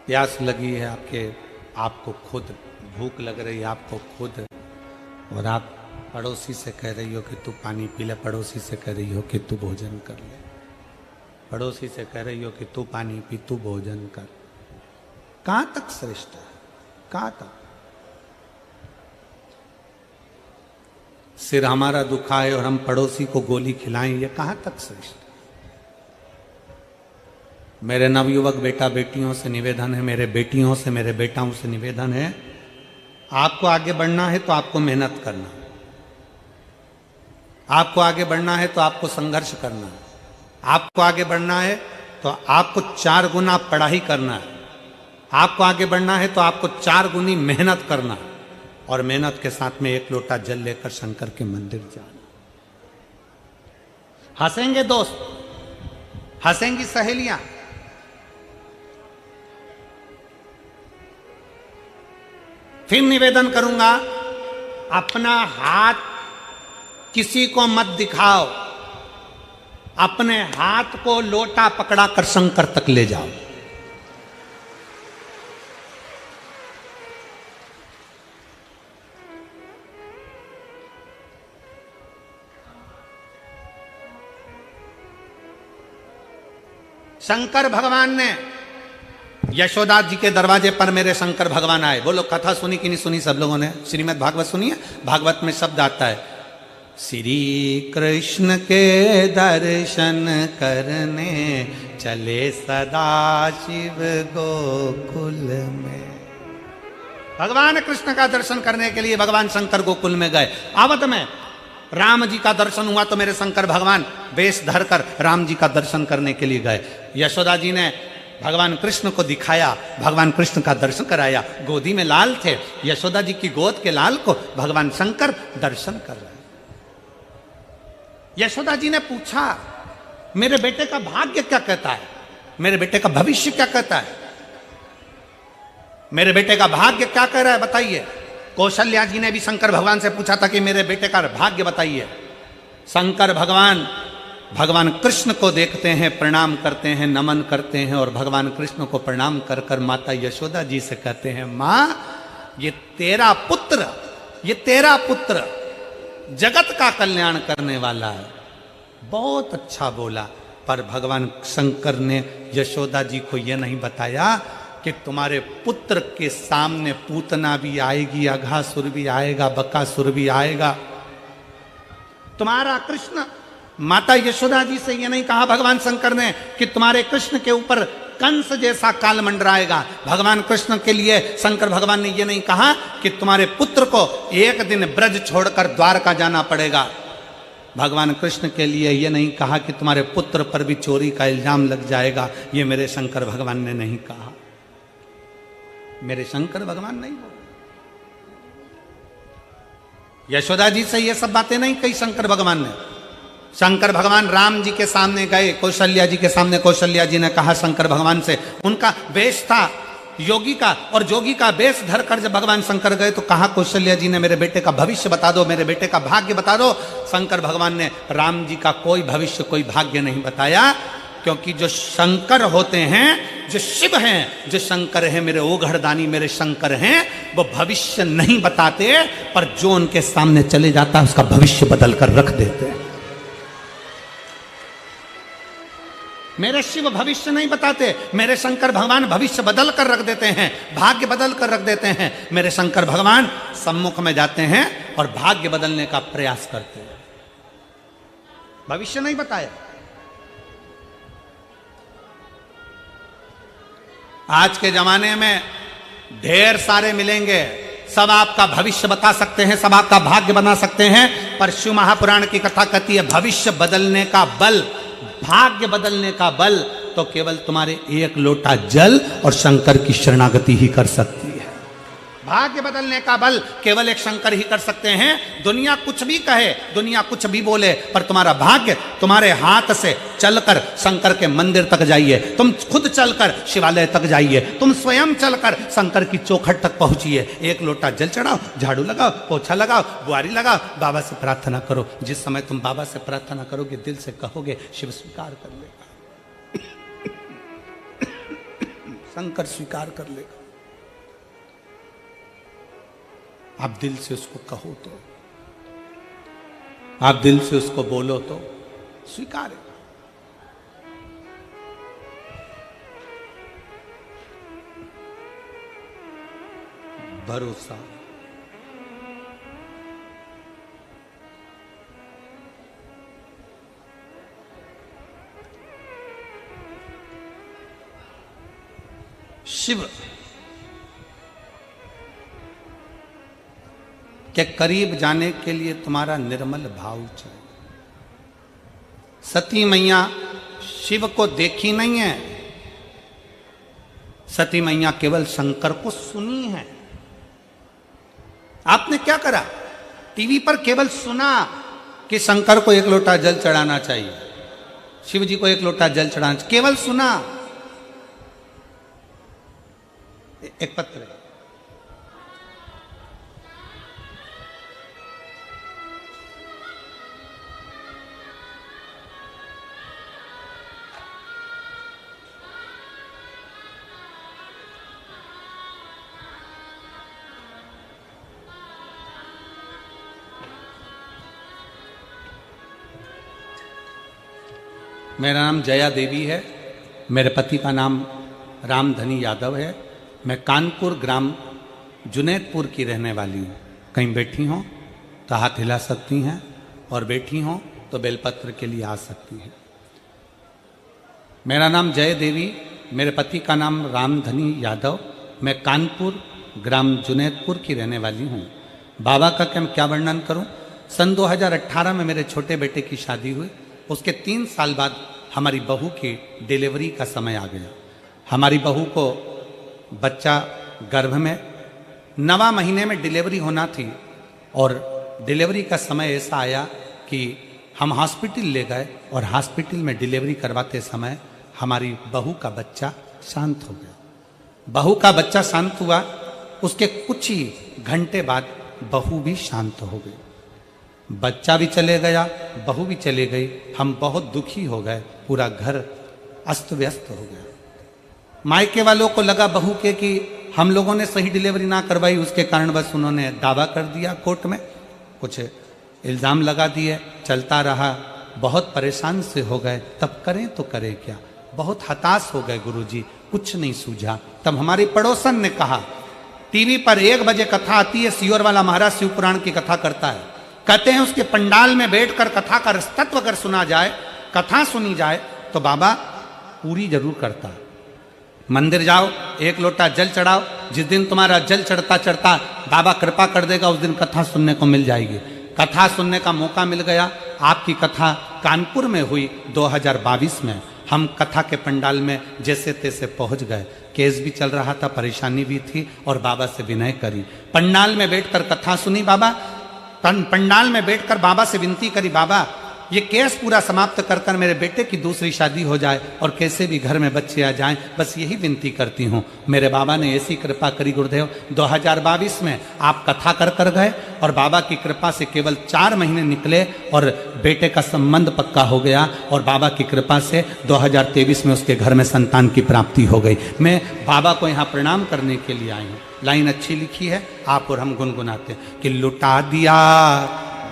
प्यास लगी है आपको खुद, भूख लग रही है आपको खुद, और आप पड़ोसी से कह रही हो कि तू पानी पी ले, पड़ोसी से कह रही हो कि तू भोजन कर ले, पड़ोसी से कह रही हो कि तू पानी पी, तू भोजन कर। कहां तक श्रेष्ठ है? कहां तक? सिर हमारा दुखा है और हम पड़ोसी को गोली खिलाएं, ये कहां तक श्रेष्ठ? मेरे नवयुवक बेटा बेटियों से निवेदन है, मेरे बेटियों से, मेरे बेटाओं से निवेदन है, आपको आगे बढ़ना है तो आपको मेहनत करना है, आपको आगे बढ़ना है तो आपको संघर्ष करना है, आपको आगे बढ़ना है तो आपको 4 गुना पढ़ाई करना है, आपको आगे बढ़ना है तो आपको 4 गुनी मेहनत करना है, और मेहनत के साथ में 1 लोटा जल लेकर शंकर के मंदिर जाना। हंसेंगे दोस्त, हंसेंगी सहेलियां। फिर निवेदन करूंगा, अपना हाथ किसी को मत दिखाओ, अपने हाथ को लोटा पकड़ा कर शंकर तक ले जाओ। शंकर भगवान ने यशोदा जी के दरवाजे पर मेरे शंकर भगवान आए। बोलो कथा सुनी कि नहीं सुनी सब लोगों ने? श्रीमद् भागवत सुनी है? भागवत में शब्द आता है, श्री कृष्ण के दर्शन करने चले सदा शिव गोकुल में। भगवान कृष्ण का दर्शन करने के लिए भगवान शंकर गोकुल में गए। आवत में राम जी का दर्शन हुआ तो मेरे शंकर भगवान वेश धरकर राम जी का दर्शन करने के लिए गए। यशोदा जी ने भगवान कृष्ण को दिखाया, भगवान कृष्ण का दर्शन कराया। गोदी में लाल थे, यशोदा जी की गोद के लाल को भगवान शंकर दर्शन कर रहे। यशोदा जी ने पूछा, मेरे बेटे का भाग्य क्या कहता है, मेरे बेटे का भविष्य क्या कहता है, मेरे बेटे का भाग्य क्या कह रहा है, बताइए। कौशल्या जी ने भी शंकर भगवान से पूछा था कि मेरे बेटे का भाग्य बताइए। शंकर भगवान भगवान कृष्ण को देखते हैं, प्रणाम करते हैं, नमन करते हैं और भगवान कृष्ण को प्रणाम कर कर माता यशोदा जी से कहते हैं, मां ये तेरा पुत्र, ये तेरा पुत्र जगत का कल्याण करने वाला है। बहुत अच्छा बोला। पर भगवान शंकर ने यशोदा जी को यह नहीं बताया कि तुम्हारे पुत्र के सामने पूतना भी आएगी, अघासुर भी आएगा, बकासुर भी आएगा। तुम्हारा कृष्ण, माता यशोदा जी से यह नहीं कहा भगवान शंकर ने कि तुम्हारे कृष्ण के ऊपर कंस जैसा काल मंडराएगा। भगवान कृष्ण के लिए शंकर भगवान ने यह नहीं कहा कि तुम्हारे पुत्र को एक दिन ब्रज छोड़कर द्वारका जाना पड़ेगा। भगवान कृष्ण के लिए यह नहीं कहा कि तुम्हारे पुत्र पर भी चोरी का इल्जाम लग जाएगा। ये मेरे शंकर भगवान ने नहीं कहा, मेरे शंकर भगवान नहीं बोले। यशोदा जी से ये सब बातें नहीं कही शंकर भगवान ने। शंकर भगवान राम जी के सामने गए, कौशल्या जी के सामने। कौशल्या जी ने कहा शंकर भगवान से, उनका वेश था योगी का, और जोगी का वेश धरकर जब भगवान शंकर गए तो कहा कौशल्या जी ने, मेरे बेटे का भविष्य बता दो, मेरे बेटे का भाग्य बता दो। शंकर भगवान ने राम जी का कोई भविष्य, कोई भाग्य नहीं बताया, क्योंकि जो शंकर होते हैं, जो शिव हैं, जो शंकर हैं, मेरे ओघड़दानी मेरे शंकर हैं, वो भविष्य नहीं बताते, पर जो उनके सामने चले जाता है उसका भविष्य बदल कर रख देते हैं। मेरे शिव भविष्य नहीं बताते, मेरे शंकर भगवान भविष्य बदल कर रख देते हैं, भाग्य बदल कर रख देते हैं। मेरे शंकर भगवान सम्मुख में जाते हैं और भाग्य बदलने का प्रयास करते हैं। भविष्य नहीं बताया। आज के जमाने में ढेर सारे मिलेंगे, सब आपका भविष्य बता सकते हैं, सब आपका भाग्य बना सकते हैं, पर शिव महापुराण की कथा कहती है भविष्य बदलने का बल, भाग्य बदलने का बल तो केवल तुम्हारे एक लोटा जल और शंकर की शरणागति ही कर सकती है। भाग्य बदलने का बल केवल एक शंकर ही कर सकते हैं। दुनिया कुछ भी कहे, दुनिया कुछ भी बोले, पर तुम्हारा भाग्य तुम्हारे हाथ से चलकर शंकर के मंदिर तक जाइए, तुम खुद चलकर शिवालय तक जाइए, तुम स्वयं चलकर शंकर की चौखट तक पहुंचिए। एक लोटा जल चढ़ाओ, झाड़ू लगाओ, पोछा लगाओ, बुआरी लगाओ, बाबा से प्रार्थना करो। जिस समय तुम बाबा से प्रार्थना करोगे, दिल से कहोगे, शिव स्वीकार कर लेगा, शंकर स्वीकार कर लेगा। आप दिल से उसको कहो तो, आप दिल से उसको बोलो तो स्वीकार है। भरोसा, शिव के करीब जाने के लिए तुम्हारा निर्मल भाव चाहिए। सती मैया शिव को देखी नहीं है, सती मैया केवल शंकर को सुनी है। आपने क्या करा? टीवी पर केवल सुना कि शंकर को एक लोटा जल चढ़ाना चाहिए, शिव जी को एक लोटा जल चढ़ाना, केवल सुना। एक पत्र है। मेरा नाम जया देवी है। मेरे पति का नाम रामधनी यादव है। मैं कानपुर ग्राम जुनैदपुर की रहने वाली हूँ। कहीं बैठी हों तो हाथ हिला सकती हैं, और बैठी हों तो बेलपत्र के लिए आ सकती हैं। मेरा नाम जय देवी, मेरे पति का नाम रामधनी यादव। मैं कानपुर ग्राम जुनैदपुर की रहने वाली हूँ। बाबा का क्या वर्णन करूँ। सन 2018 में मेरे छोटे बेटे की शादी हुई। उसके 3 साल बाद हमारी बहू की डिलीवरी का समय आ गया। हमारी बहू को बच्चा गर्भ में 9वां महीने में डिलीवरी होना थी, और डिलीवरी का समय ऐसा आया कि हम हॉस्पिटल ले गए, और हॉस्पिटल में डिलीवरी करवाते समय हमारी बहू का बच्चा शांत हो गया। बहू का बच्चा शांत हुआ, उसके कुछ ही घंटे बाद बहू भी शांत हो गई। बच्चा भी चले गया, बहू भी चले गई। हम बहुत दुखी हो गए, पूरा घर अस्त व्यस्त हो गया। मायके वालों को लगा बहू के कि हम लोगों ने सही डिलीवरी ना करवाई, उसके कारण बस उन्होंने दावा कर दिया कोर्ट में, कुछ इल्ज़ाम लगा दिए, चलता रहा। बहुत परेशान से हो गए। तब करें तो करें क्या, बहुत हताश हो गए गुरुजी, कुछ नहीं सूझा। तब हमारे पड़ोसन ने कहा, टीवी पर 1 बजे कथा आती है, सियोर वाला महाराज शिव पुराण की कथा करता है। कहते हैं उसके पंडाल में बैठकर कथा का रसतत्व अगर सुना जाए, कथा सुनी जाए, तो बाबा पूरी जरूर करता है। मंदिर जाओ, 1 लोटा जल चढ़ाओ, जिस दिन तुम्हारा जल चढ़ता चढ़ता बाबा कृपा कर देगा, उस दिन कथा सुनने को मिल जाएगी। कथा सुनने का मौका मिल गया। आपकी कथा कानपुर में हुई 2022 में। हम कथा के पंडाल में जैसे तैसे पहुंच गए। केस भी चल रहा था, परेशानी भी थी, और बाबा से विनय करी। पंडाल में बैठकर कथा सुनी। बाबा पंडाल में बैठकर बाबा से विनती करी, बाबा ये केस पूरा समाप्त कर कर मेरे बेटे की दूसरी शादी हो जाए, और कैसे भी घर में बच्चे आ जाएं, बस यही विनती करती हूँ। मेरे बाबा ने ऐसी कृपा करी गुरुदेव। 2022 में आप कथा कर कर गए, और बाबा की कृपा से केवल 4 महीने निकले, और बेटे का संबंध पक्का हो गया, और बाबा की कृपा से 2023 में उसके घर में संतान की प्राप्ति हो गई। मैं बाबा को यहाँ प्रणाम करने के लिए आई हूँ। लाइन अच्छी लिखी है, आप और हम गुनगुनाते हैं कि लुटा दिया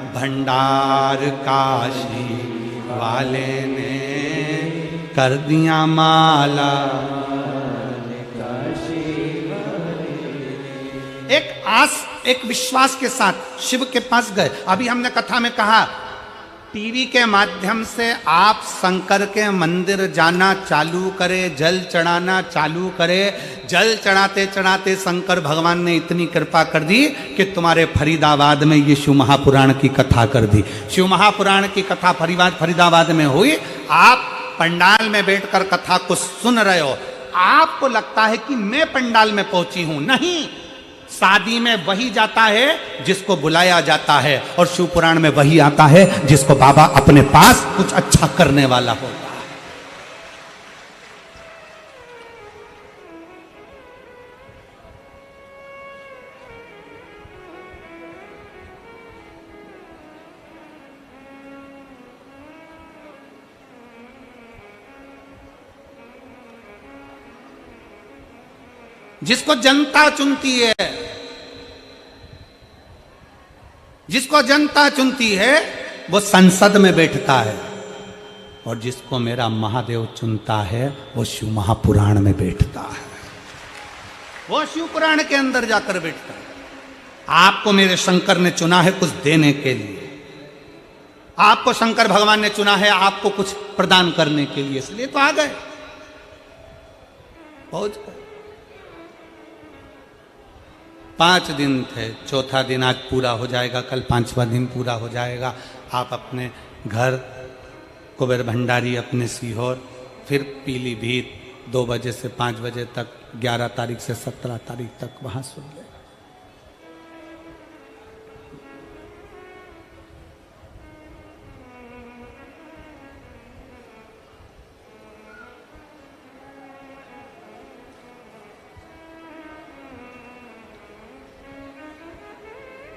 भंडार काशी वाले ने, कर दिया माला। एक आस, एक विश्वास के साथ शिव के पास गए। अभी हमने कथा में कहा, टीवी के माध्यम से आप शंकर के मंदिर जाना चालू करे, जल चढ़ाना चालू करे। जल चढ़ाते चढ़ाते शंकर भगवान ने इतनी कृपा कर दी कि तुम्हारे फरीदाबाद में ये शिव महापुराण की कथा कर दी। शिव महापुराण की कथा फरीदाबाद में हुई। आप पंडाल में बैठकर कथा को सुन रहे हो, आपको लगता है कि मैं पंडाल में पहुंची हूं। नहीं, शादी में वही जाता है जिसको बुलाया जाता है, और शिव पुराण में वही आता है जिसको बाबा अपने पास कुछ अच्छा करने वाला होता है। जिसको जनता चुनती है, जिसको जनता चुनती है वो संसद में बैठता है, और जिसको मेरा महादेव चुनता है वो शिव महापुराण में बैठता है। वो शिव पुराण के अंदर जाकर बैठता है। आपको मेरे शंकर ने चुना है कुछ देने के लिए, आपको शंकर भगवान ने चुना है आपको कुछ प्रदान करने के लिए, इसलिए तो आ गए, पहुंच गए। 5 दिन थे, चौथा दिन आज पूरा हो जाएगा, कल 5वां दिन पूरा हो जाएगा। आप अपने घर कुबेर भंडारी, अपने सीहोर, फिर पीलीभीत 2 बजे से 5 बजे तक, 11 तारीख से 17 तारीख तक वहां सुन ले।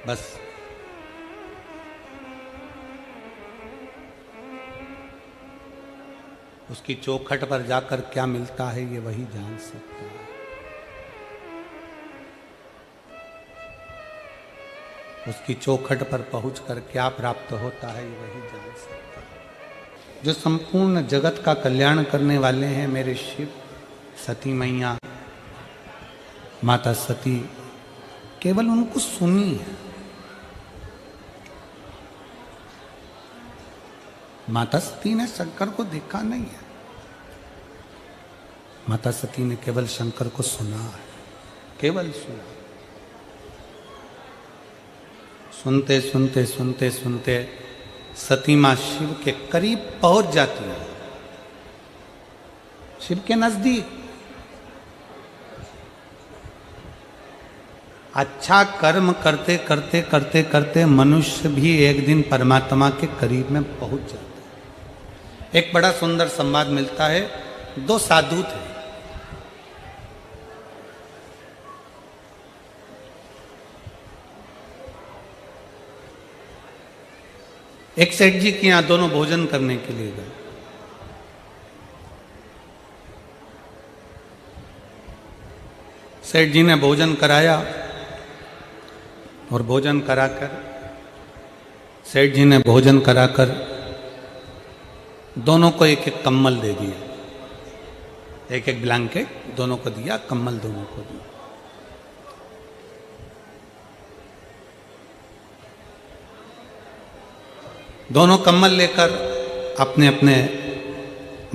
बस। उसकी चौखट पर जाकर क्या मिलता है ये वही जान सकता है। उसकी चौखट पर पहुंचकर क्या प्राप्त होता है ये वही जान सकता है। जो संपूर्ण जगत का कल्याण करने वाले हैं मेरे शिव, सती मैया, माता सती, केवल उनको सुनिए। माता सती ने शंकर को देखा नहीं है, माता सती ने केवल शंकर को सुना है, केवल सुना। सुनते सुनते सुनते सुनते सती मां शिव के करीब पहुंच जाती है, शिव के नजदीक। अच्छा कर्म करते करते करते करते मनुष्य भी एक दिन परमात्मा के करीब में पहुंच जाता है। एक बड़ा सुंदर संवाद मिलता है। दो साधु थे, एक सेठ जी के यहां दोनों भोजन करने के लिए गए। सेठ जी ने भोजन कराया और भोजन कराकर सेठ जी ने भोजन कराकर दोनों को एक एक कम्बल दे दिया, एक एक ब्लैंकेट दोनों को दिया, कम्बल दोनों को दिया। दोनों कम्बल लेकर अपने अपने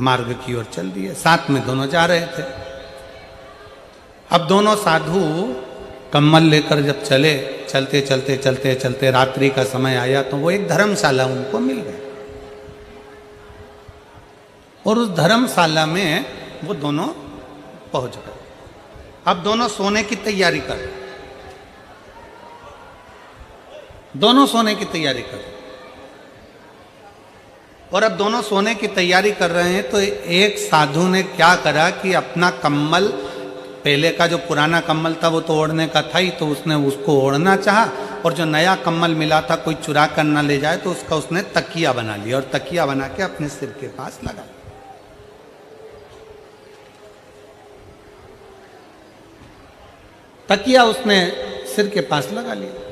मार्ग की ओर चल दिए। साथ में दोनों जा रहे थे। अब दोनों साधु कम्बल लेकर जब चले, चलते चलते चलते चलते रात्रि का समय आया तो वो एक धर्मशाला उनको मिल गई और उस धर्मशाला में वो दोनों पहुंच गए। अब दोनों सोने की तैयारी कर रहे, दोनों सोने की तैयारी कर रहे। और अब दोनों सोने की तैयारी कर रहे हैं तो एक साधु ने क्या करा कि अपना कम्बल, पहले का जो पुराना कम्बल था वो तो ओढ़ने का था ही, तो उसने उसको ओढ़ना चाहा और जो नया कम्बल मिला था कोई चुरा कर ना ले जाए तो उसका उसने तकिया बना लिया और तकिया बना के अपने सिर के पास लगा। तकिया उसने सिर के पास लगा लिया।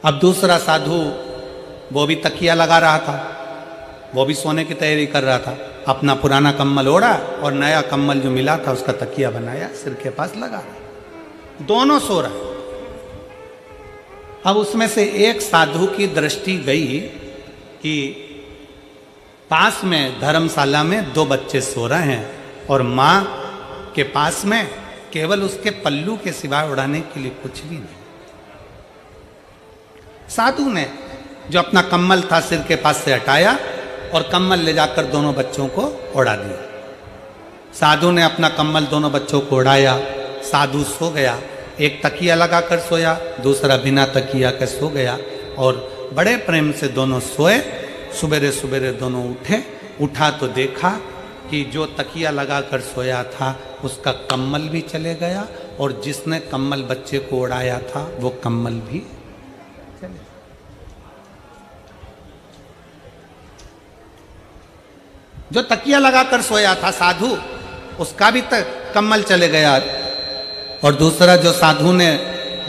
अब दूसरा साधु वो भी तकिया लगा रहा था, वो भी सोने की तैयारी कर रहा था। अपना पुराना कम्बल ओढ़ा और नया कम्बल जो मिला था उसका तकिया बनाया, सिर के पास लगा। दोनों सो रहे। अब उसमें से एक साधु की दृष्टि गई कि पास में धर्मशाला में दो बच्चे सो रहे हैं और मां के पास में केवल उसके पल्लू के सिवाय उड़ाने के लिए कुछ भी नहीं। साधु ने जो अपना कम्बल था सिर के पास से हटाया और कम्बल ले जाकर दोनों बच्चों को उड़ा दिया। साधु ने अपना कम्बल दोनों बच्चों को उड़ाया, साधु सो गया। एक तकिया लगाकर सोया, दूसरा बिना तकिया के सो गया और बड़े प्रेम से दोनों सोए। सुबेरे सुबेरे दोनों उठे, उठा तो देखा कि जो तकिया लगाकर सोया था उसका कम्बल भी चले गया और जिसने कम्बल बच्चे को उड़ाया था वो कम्बल भी चले। जो तकिया लगाकर सोया था साधु, उसका भी कम्बल चले गया और दूसरा जो साधु ने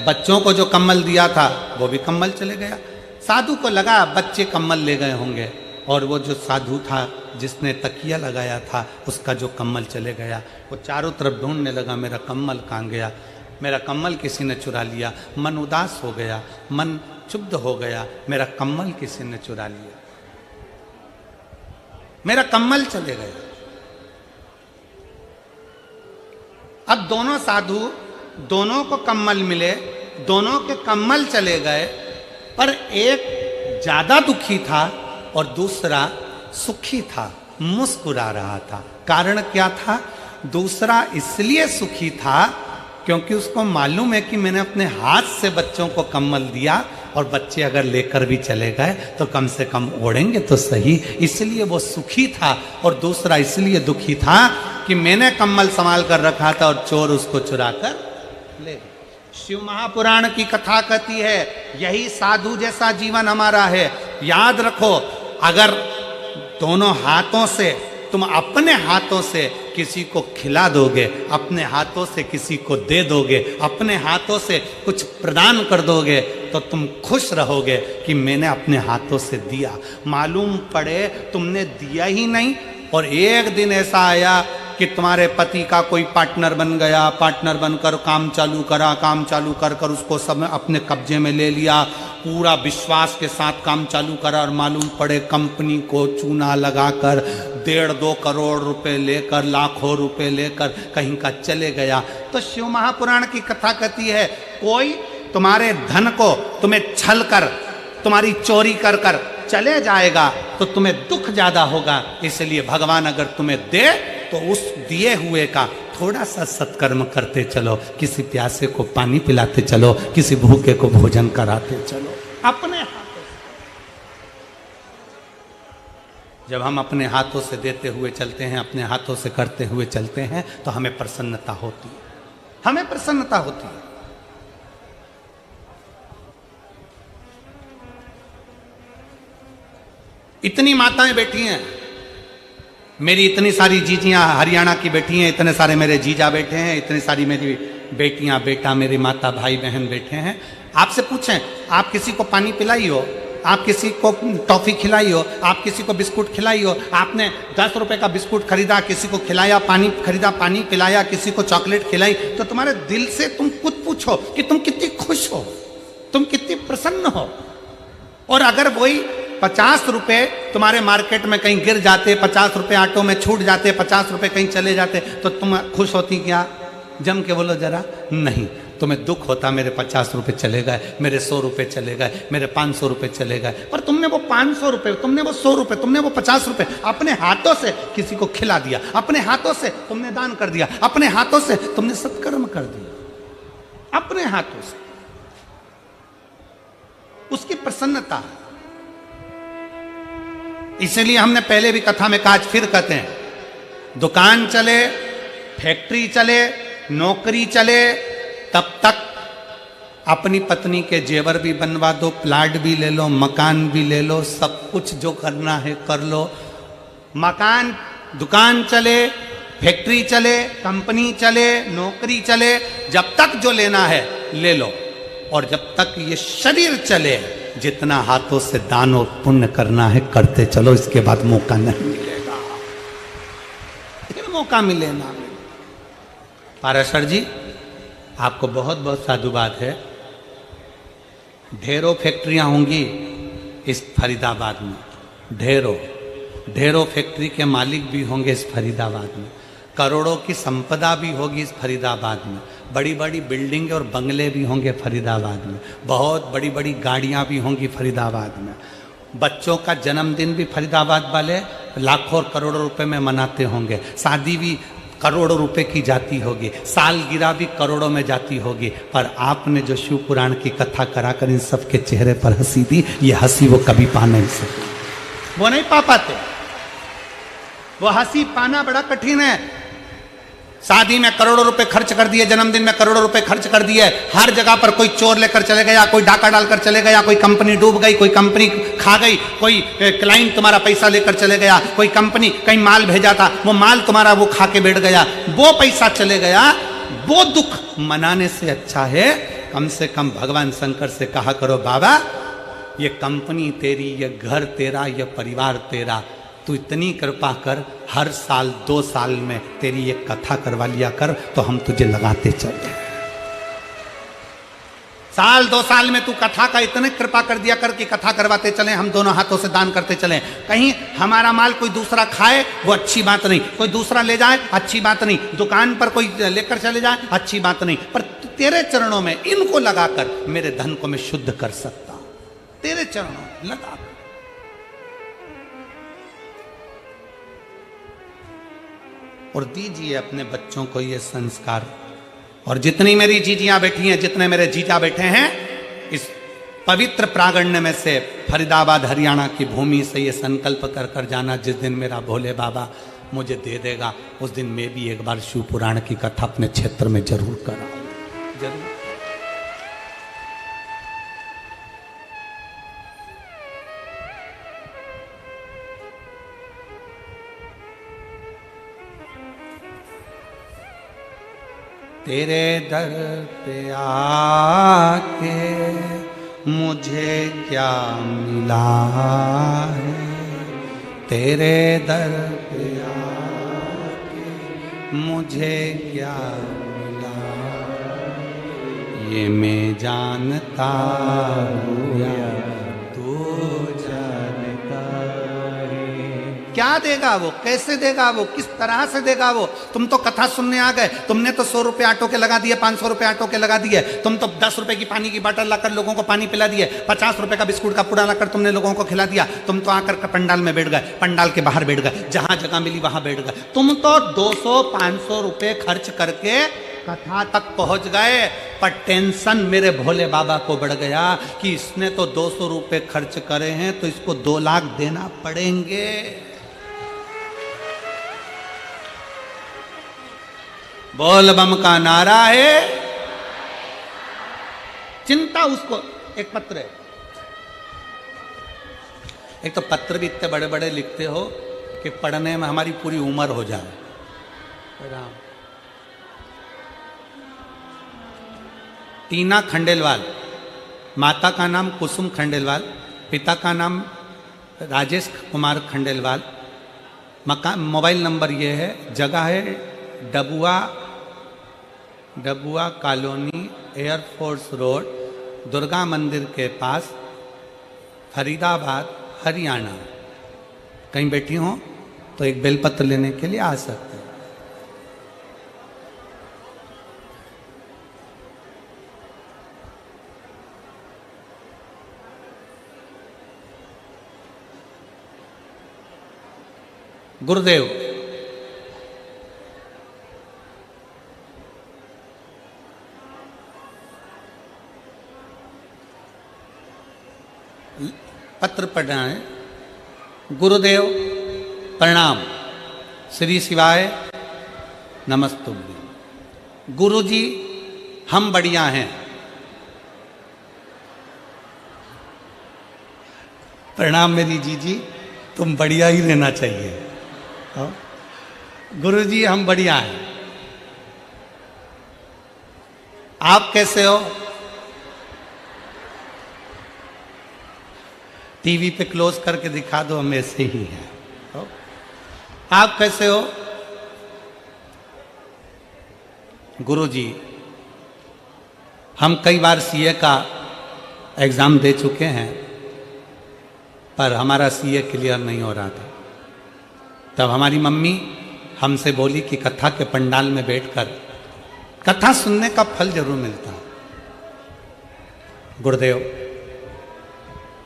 बच्चों को जो कम्बल दिया था वो भी कम्बल चले गया। साधु को लगा बच्चे कम्बल ले गए होंगे और वो जो साधु था जिसने तकिया लगाया था उसका जो कम्बल चले गया। वो चारों तरफ ढूंढने लगा, मेरा कम्बल कहाँ गया, मेरा कम्बल किसी ने चुरा लिया। मन उदास हो गया, मन क्षुब्ध हो गया, मेरा कम्बल किसी ने चुरा लिया, मेरा कम्बल चले गए। अब दोनों साधु, दोनों को कम्बल मिले, दोनों के कम्बल चले गए, पर एक ज्यादा दुखी था और दूसरा सुखी था, मुस्कुरा रहा था। कारण क्या था? दूसरा इसलिए सुखी था क्योंकि उसको मालूम है कि मैंने अपने हाथ से बच्चों को कम्बल दिया और बच्चे अगर लेकर भी चले गए तो कम से कम ओढ़ेंगे तो सही, इसलिए वो सुखी था। और दूसरा इसलिए दुखी था कि मैंने कम्बल संभाल कर रखा था और चोर उसको चुरा कर ले। शिव महापुराण की कथा कहती है यही साधु जैसा जीवन हमारा है। याद रखो, अगर दोनों हाथों से तुम अपने हाथों से किसी को खिला दोगे, अपने हाथों से किसी को दे दोगे, अपने हाथों से कुछ प्रदान कर दोगे, तो तुम खुश रहोगे कि मैंने अपने हाथों से दिया। मालूम पड़े तुमने दिया ही नहीं और एक दिन ऐसा आया कि तुम्हारे पति का कोई पार्टनर बन गया, पार्टनर बनकर काम चालू करा, काम चालू कर कर उसको सब अपने कब्जे में ले लिया, पूरा विश्वास के साथ काम चालू करा और मालूम पड़े कंपनी को चूना लगाकर 1.5-2 करोड़ रुपए लेकर, लाखों रुपए लेकर कहीं का चले गया। तो शिव महापुराण की कथा कहती है कोई तुम्हारे धन को तुम्हें छल कर, तुम्हारी चोरी कर कर चले जाएगा तो तुम्हें दुख ज्यादा होगा। इसलिए भगवान अगर तुम्हें दे तो उस दिए हुए का थोड़ा सा सत्कर्म करते चलो, किसी प्यासे को पानी पिलाते चलो, किसी भूखे को भोजन कराते चलो अपने हाथों से। जब हम अपने हाथों से देते हुए चलते हैं, अपने हाथों से करते हुए चलते हैं, तो हमें प्रसन्नता होती है, हमें प्रसन्नता होती है। इतनी माताएं बैठी हैं, मेरी इतनी सारी जीजियां हरियाणा की बैठी हैं, इतने सारे मेरे जीजा बैठे हैं, इतनी सारी मेरी बेटियां बेटा, मेरी माता भाई बहन बैठे हैं। आपसे पूछें, आप किसी को पानी पिलाई हो, आप किसी को टॉफी खिलाई हो, आप किसी को बिस्कुट खिलाई हो, आपने 10 रुपए का बिस्कुट खरीदा, किसी को खिलाया, पानी खरीदा, पानी पिलाया, किसी को चॉकलेट खिलाई, तो तुम्हारे दिल से तुम खुद पूछो कि तुम कितनी खुश हो, तुम कितनी प्रसन्न हो। और अगर वही 50 रुपए तुम्हारे मार्केट में कहीं गिर जाते, 50 रुपए ऑटो में छूट जाते, 50 रुपए कहीं चले जाते, तो तुम खुश होती क्या? जम के बोलो जरा। नहीं, तुम्हें दुख होता मेरे 50 रुपए चले गए, मेरे 100 रुपए चले गए, मेरे 500 रुपए चले गए। पर तुमने वो 500 रुपए, तुमने वो 100 रुपए, तुमने वो 50 रुपए अपने हाथों से किसी को खिला दिया, अपने हाथों से तुमने दान कर दिया, अपने हाथों से तुमने सत्कर्म कर दिया, अपने हाथों से। उसकी प्रसन्नता है। इसलिए हमने पहले भी कथा में कहा, आज फिर कहते हैं, दुकान चले, फैक्ट्री चले, नौकरी चले, तब तक अपनी पत्नी के जेवर भी बनवा दो, प्लाट भी ले लो, मकान भी ले लो, सब कुछ जो करना है कर लो। मकान, दुकान चले, फैक्ट्री चले, कंपनी चले, नौकरी चले, जब तक जो लेना है ले लो। और जब तक ये शरीर चले, जितना हाथों से दान और पुण्य करना है करते चलो, इसके बाद मौका नहीं मिलेगा, फिर मौका मिले ना मिले। पाराशर जी, आपको बहुत बहुत साधुवाद है। ढेरों फैक्ट्रियां होंगी इस फरीदाबाद में, ढेरों फैक्ट्री के मालिक भी होंगे इस फरीदाबाद में, करोड़ों की संपदा भी होगी इस फरीदाबाद में, बड़ी बड़ी बिल्डिंग और बंगले भी होंगे फरीदाबाद में, बहुत बड़ी बड़ी गाड़ियां भी होंगी फरीदाबाद में। बच्चों का जन्मदिन भी फरीदाबाद वाले लाखों और करोड़ों रुपए में मनाते होंगे, शादी भी करोड़ों रुपए की जाती होगी, सालगिरह भी करोड़ों में जाती होगी। पर आपने जो शिव पुराण की कथा कराकर इन सबके चेहरे पर हंसी दी, ये हंसी वो कभी पा नहीं सके, वो नहीं पा पाते। वो हंसी पाना बड़ा कठिन है। शादी में करोड़ों रुपए खर्च कर दिए, जन्मदिन में करोड़ों रुपए खर्च कर दिए, हर जगह पर कोई चोर लेकर चले गया, कोई डाका डालकर चले गया, कोई कंपनी डूब गई, कोई कंपनी खा गई, कोई क्लाइंट तुम्हारा पैसा लेकर चले गया, कोई कंपनी कहीं माल भेजा था, वो माल तुम्हारा वो खा के बैठ गया, वो पैसा चले गया। वो दुख मनाने से अच्छा है कम से कम भगवान शंकर से कहा करो, बाबा ये कंपनी तेरी, ये घर तेरा, ये परिवार तेरा, तू इतनी कृपा कर, हर साल 2 साल में तेरी एक कथा करवा लिया कर, तो हम तुझे लगाते चले। साल 2 साल में तू कथा का इतने कृपा कर दिया कर कि कथा करवाते चले, हम दोनों हाथों से दान करते चले। कहीं हमारा माल कोई दूसरा खाए वो अच्छी बात नहीं, कोई दूसरा ले जाए अच्छी बात नहीं, दुकान पर कोई लेकर चले जाए अच्छी बात नहीं, पर तेरे चरणों में इनको लगाकर मेरे धन को मैं शुद्ध कर सकता हूं, तेरे चरणों लगा। और दीजिए अपने बच्चों को ये संस्कार। और जितनी मेरी जीजियां बैठी हैं, जितने मेरे जीजा बैठे हैं, इस पवित्र प्रांगण में से फरीदाबाद हरियाणा की भूमि से ये संकल्प कर कर जाना, जिस दिन मेरा भोले बाबा मुझे दे देगा, उस दिन मैं भी एक बार शिव पुराण की कथा अपने क्षेत्र में जरूर कराऊं, जरूर। तेरे दर पे आके मुझे क्या मिला है, तेरे दर पे आके मुझे क्या मिला, ये मैं जानता हूँ या तू जानता है। क्या देगा वो, कैसे देगा वो, किस तरह से देगा वो? तुम तो कथा सुनने आ गए, तुमने तो 100 रुपए ऑटो के लगा दिए, 500 रुपए ऑटो के लगा दिए, तुम तो 10 रुपए की पानी की बोतल लाकर लोगों को पानी पिला दिए, 50 रुपए का बिस्कुट का पुड़ा लाकर तुमने लोगों को खिला दिया, तुम तो आकर पंडाल में बैठ गए, पंडाल के बाहर बैठ गए, जहां जगह मिली वहां बैठ गए। तुम तो 200-500 रुपए खर्च करके कथा तक पहुंच गए, पर टेंशन मेरे भोले बाबा को बढ़ गया कि इसने तो 200 रुपए खर्च करे हैं तो इसको 2 लाख देना पड़ेंगे। बोल बम का नारा है। चिंता उसको, एक पत्र है, एक तो पत्र भी इतने बड़े बड़े लिखते हो कि पढ़ने में हमारी पूरी उम्र हो जाए। राम टीना खंडेलवाल, माता का नाम कुसुम खंडेलवाल, पिता का नाम राजेश कुमार खंडेलवाल, मकान मोबाइल नंबर ये है, जगह है Dabua colony, air force road, Durga मंदिर के पास, फरीदाबाद, हरियाणा। कहीं बैठी हो तो एक बेलपत्र लेने के लिए आ सकते हैं। गुरुदेव पत्र पढ़ना है। गुरुदेव प्रणाम, श्री शिवाय नमस्तुभ्यं। गुरु जी हम बढ़िया हैं। प्रणाम मेरी जीजी, तुम बढ़िया ही रहना चाहिए। गुरु जी हम बढ़िया हैं, आप कैसे हो? टीवी पे क्लोज करके दिखा दो, हम ऐसे ही हैं। आप कैसे हो? गुरुजी हम कई बार सीए का एग्ज़ाम दे चुके हैं, पर हमारा सीए क्लियर नहीं हो रहा था। तब हमारी मम्मी हमसे बोली कि कथा के पंडाल में बैठकर कथा सुनने का फल जरूर मिलता। गुरुदेव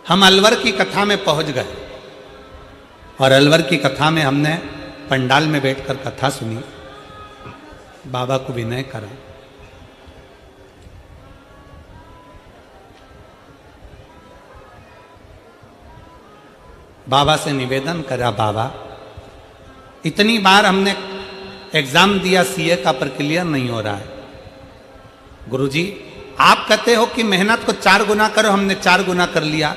हम अलवर की कथा में पहुंच गए और अलवर की कथा में हमने पंडाल में बैठकर कथा सुनी, बाबा को विनय करा। बाबा से निवेदन करा, बाबा इतनी बार हमने एग्जाम दिया सीए का, पर क्लियर नहीं हो रहा है। गुरुजी आप कहते हो कि मेहनत को 4 गुना करो, हमने 4 गुना कर लिया।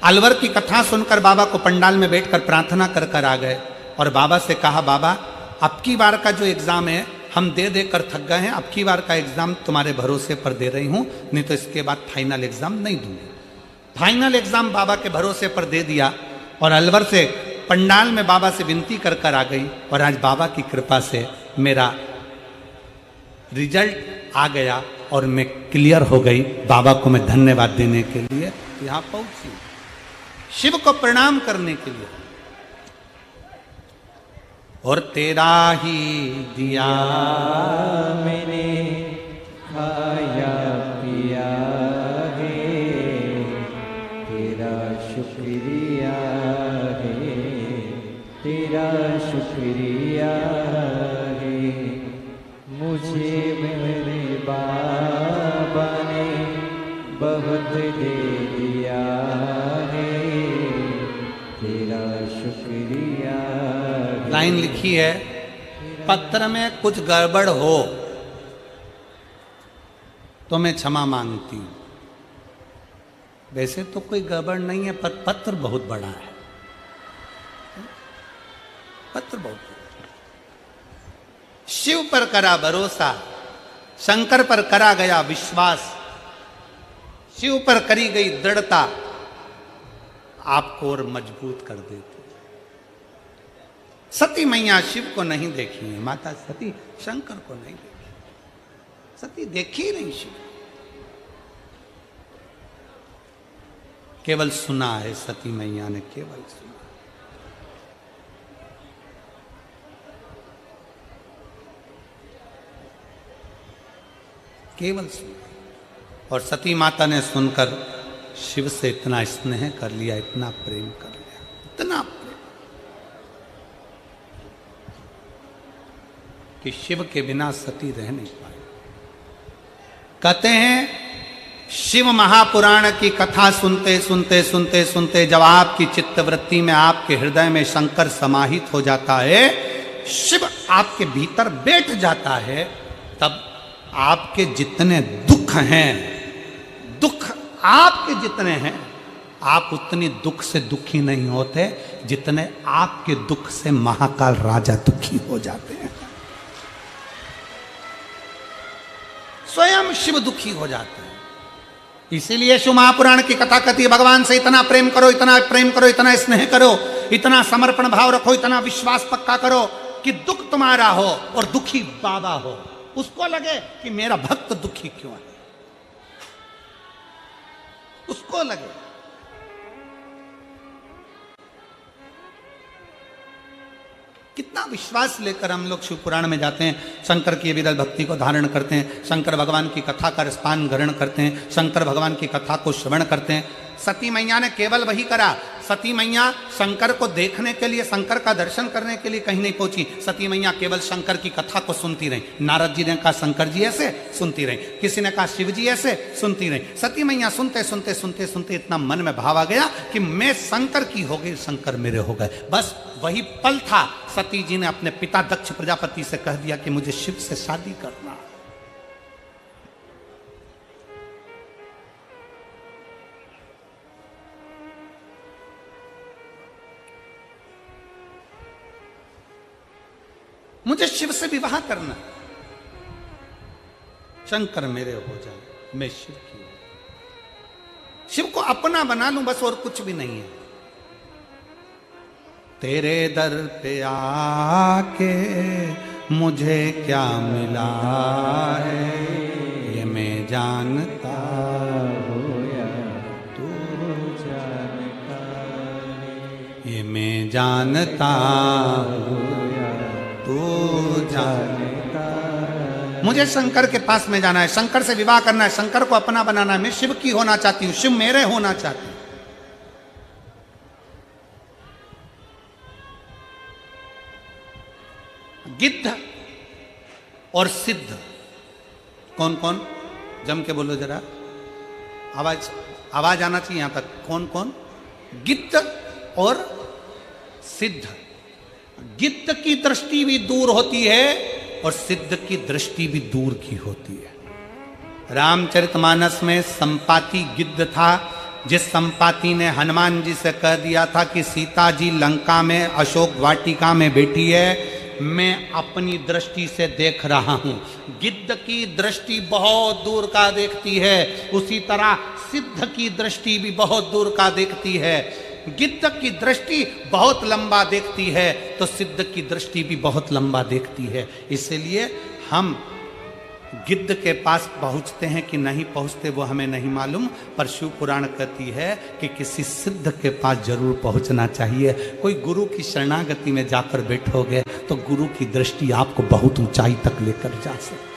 अलवर की कथा सुनकर बाबा को पंडाल में बैठकर प्रार्थना कर कर आ गए और बाबा से कहा, बाबा अब की बार का जो एग्ज़ाम है हम दे दे कर थक गए हैं, अब की बार का एग्ज़ाम तुम्हारे भरोसे पर दे रही हूँ, नहीं तो इसके बाद फाइनल एग्ज़ाम नहीं दूंगी। फाइनल एग्ज़ाम बाबा के भरोसे पर दे दिया और अलवर से पंडाल में बाबा से विनती कर कर आ गई और आज बाबा की कृपा से मेरा रिजल्ट आ गया और मैं क्लियर हो गई। बाबा को मैं धन्यवाद देने के लिए यहाँ पहुंची, शिव को प्रणाम करने के लिए। और तेरा ही दिया मैंने खाया पिया है, तेरा शुक्रिया है, तेरा शुक्रिया है। मुझे मेरे बाबा ने बहुत दे दिया है, तेरा शुक्रिया। लाइन लिखी है, पत्र में कुछ गड़बड़ हो तो मैं क्षमा मांगती हूं। वैसे तो कोई गड़बड़ नहीं है, पर पत्र बहुत बड़ा है, पत्र बहुत बड़ा। शिव पर करा भरोसा, शंकर पर करा गया विश्वास, शिव पर करी गई दृढ़ता आपको और मजबूत कर देती। सती मैया शिव को नहीं देखी है, माता सती शंकर को नहीं देखी, सती देखी नहीं शिव, केवल सुना है, सती मैया ने केवल सुना। केवल सुना, और सती माता ने सुनकर शिव से इतना स्नेह कर लिया, इतना प्रेम कर लिया, इतना प्रेम कि शिव के बिना सती रह नहीं पाई। कहते हैं शिव महापुराण की कथा सुनते सुनते सुनते सुनते जब आपकी चित्तवृत्ति में, आपके हृदय में शंकर समाहित हो जाता है, शिव आपके भीतर बैठ जाता है, तब आपके जितने दुख हैं, दुख आपके जितने हैं, आप उतनी दुख से दुखी नहीं होते जितने आपके दुख से महाकाल राजा दुखी हो जाते हैं। स्वयं शिव दुखी हो जाते हैं। इसीलिए शिव महापुराण की कथा कहती है, भगवान से इतना प्रेम करो, इतना प्रेम करो, इतना स्नेह करो, इतना समर्पण भाव रखो, इतना विश्वास पक्का करो कि दुख तुम्हारा हो और दुखी बाबा हो, उसको लगे कि मेरा भक्त दुखी क्यों है, उसको लगे। कितना विश्वास लेकर हम लोग शिव पुराण में जाते हैं, शंकर की विरल भक्ति को धारण करते हैं, शंकर भगवान की कथा का रसपान ग्रहण करते हैं, शंकर भगवान की कथा को श्रवण करते हैं। सती मैया ने केवल वही करा। सती मैया शंकर को देखने के लिए, शंकर का दर्शन करने के लिए कहीं नहीं पहुंची। सती मैया केवल शंकर की कथा को सुनती रही। नारद जी ने कहा शंकर जी ऐसे, सुनती रही। किसी ने कहा शिव जी ऐसे, सुनती रही। सती मैया सुनते सुनते सुनते सुनते इतना मन में भाव आ गया कि मैं शंकर की हो गई, शंकर मेरे हो गए। बस वही पल था, सती जी ने अपने पिता दक्ष प्रजापति से कह दिया कि मुझे शिव से शादी करना। मुझे शिव से विवाह करना, शंकर मेरे हो जाए, मैं शिव की हूं, शिव को अपना बना लूं, बस और कुछ भी नहीं है। तेरे दर पे आके मुझे क्या मिला है, ये मैं जानता हूं या तू जानता है, ये मैं जानता हूं तू जानता है। मुझे शंकर के पास में जाना है, शंकर से विवाह करना है, शंकर को अपना बनाना है। मैं शिव की होना चाहती हूं, शिव मेरे होना चाहती हूं। गिद्ध और सिद्ध कौन कौन, जम के बोलो जरा, आवाज आवाज आना चाहिए यहां तक। कौन कौन? गिद्ध और सिद्ध। गिद्ध की दृष्टि भी दूर होती है और सिद्ध की दृष्टि भी दूर की होती है। रामचरितमानस में संपाति गिद्ध था, जिस संपाति ने हनुमान जी से कह दिया था कि सीता जी लंका में अशोक वाटिका में बैठी है, मैं अपनी दृष्टि से देख रहा हूं। गिद्ध की दृष्टि बहुत दूर का देखती है, उसी तरह सिद्ध की दृष्टि भी बहुत दूर का देखती है। गिद्ध की दृष्टि बहुत लंबा देखती है तो सिद्ध की दृष्टि भी बहुत लंबा देखती है। इसलिए हम गिद्ध के पास पहुंचते हैं कि नहीं पहुंचते वो हमें नहीं मालूम, पर शिव पुराण कहती है कि किसी सिद्ध के पास जरूर पहुंचना चाहिए। कोई गुरु की शरणागति में जाकर बैठोगे तो गुरु की दृष्टि आपको बहुत ऊंचाई तक लेकर जा सकती है।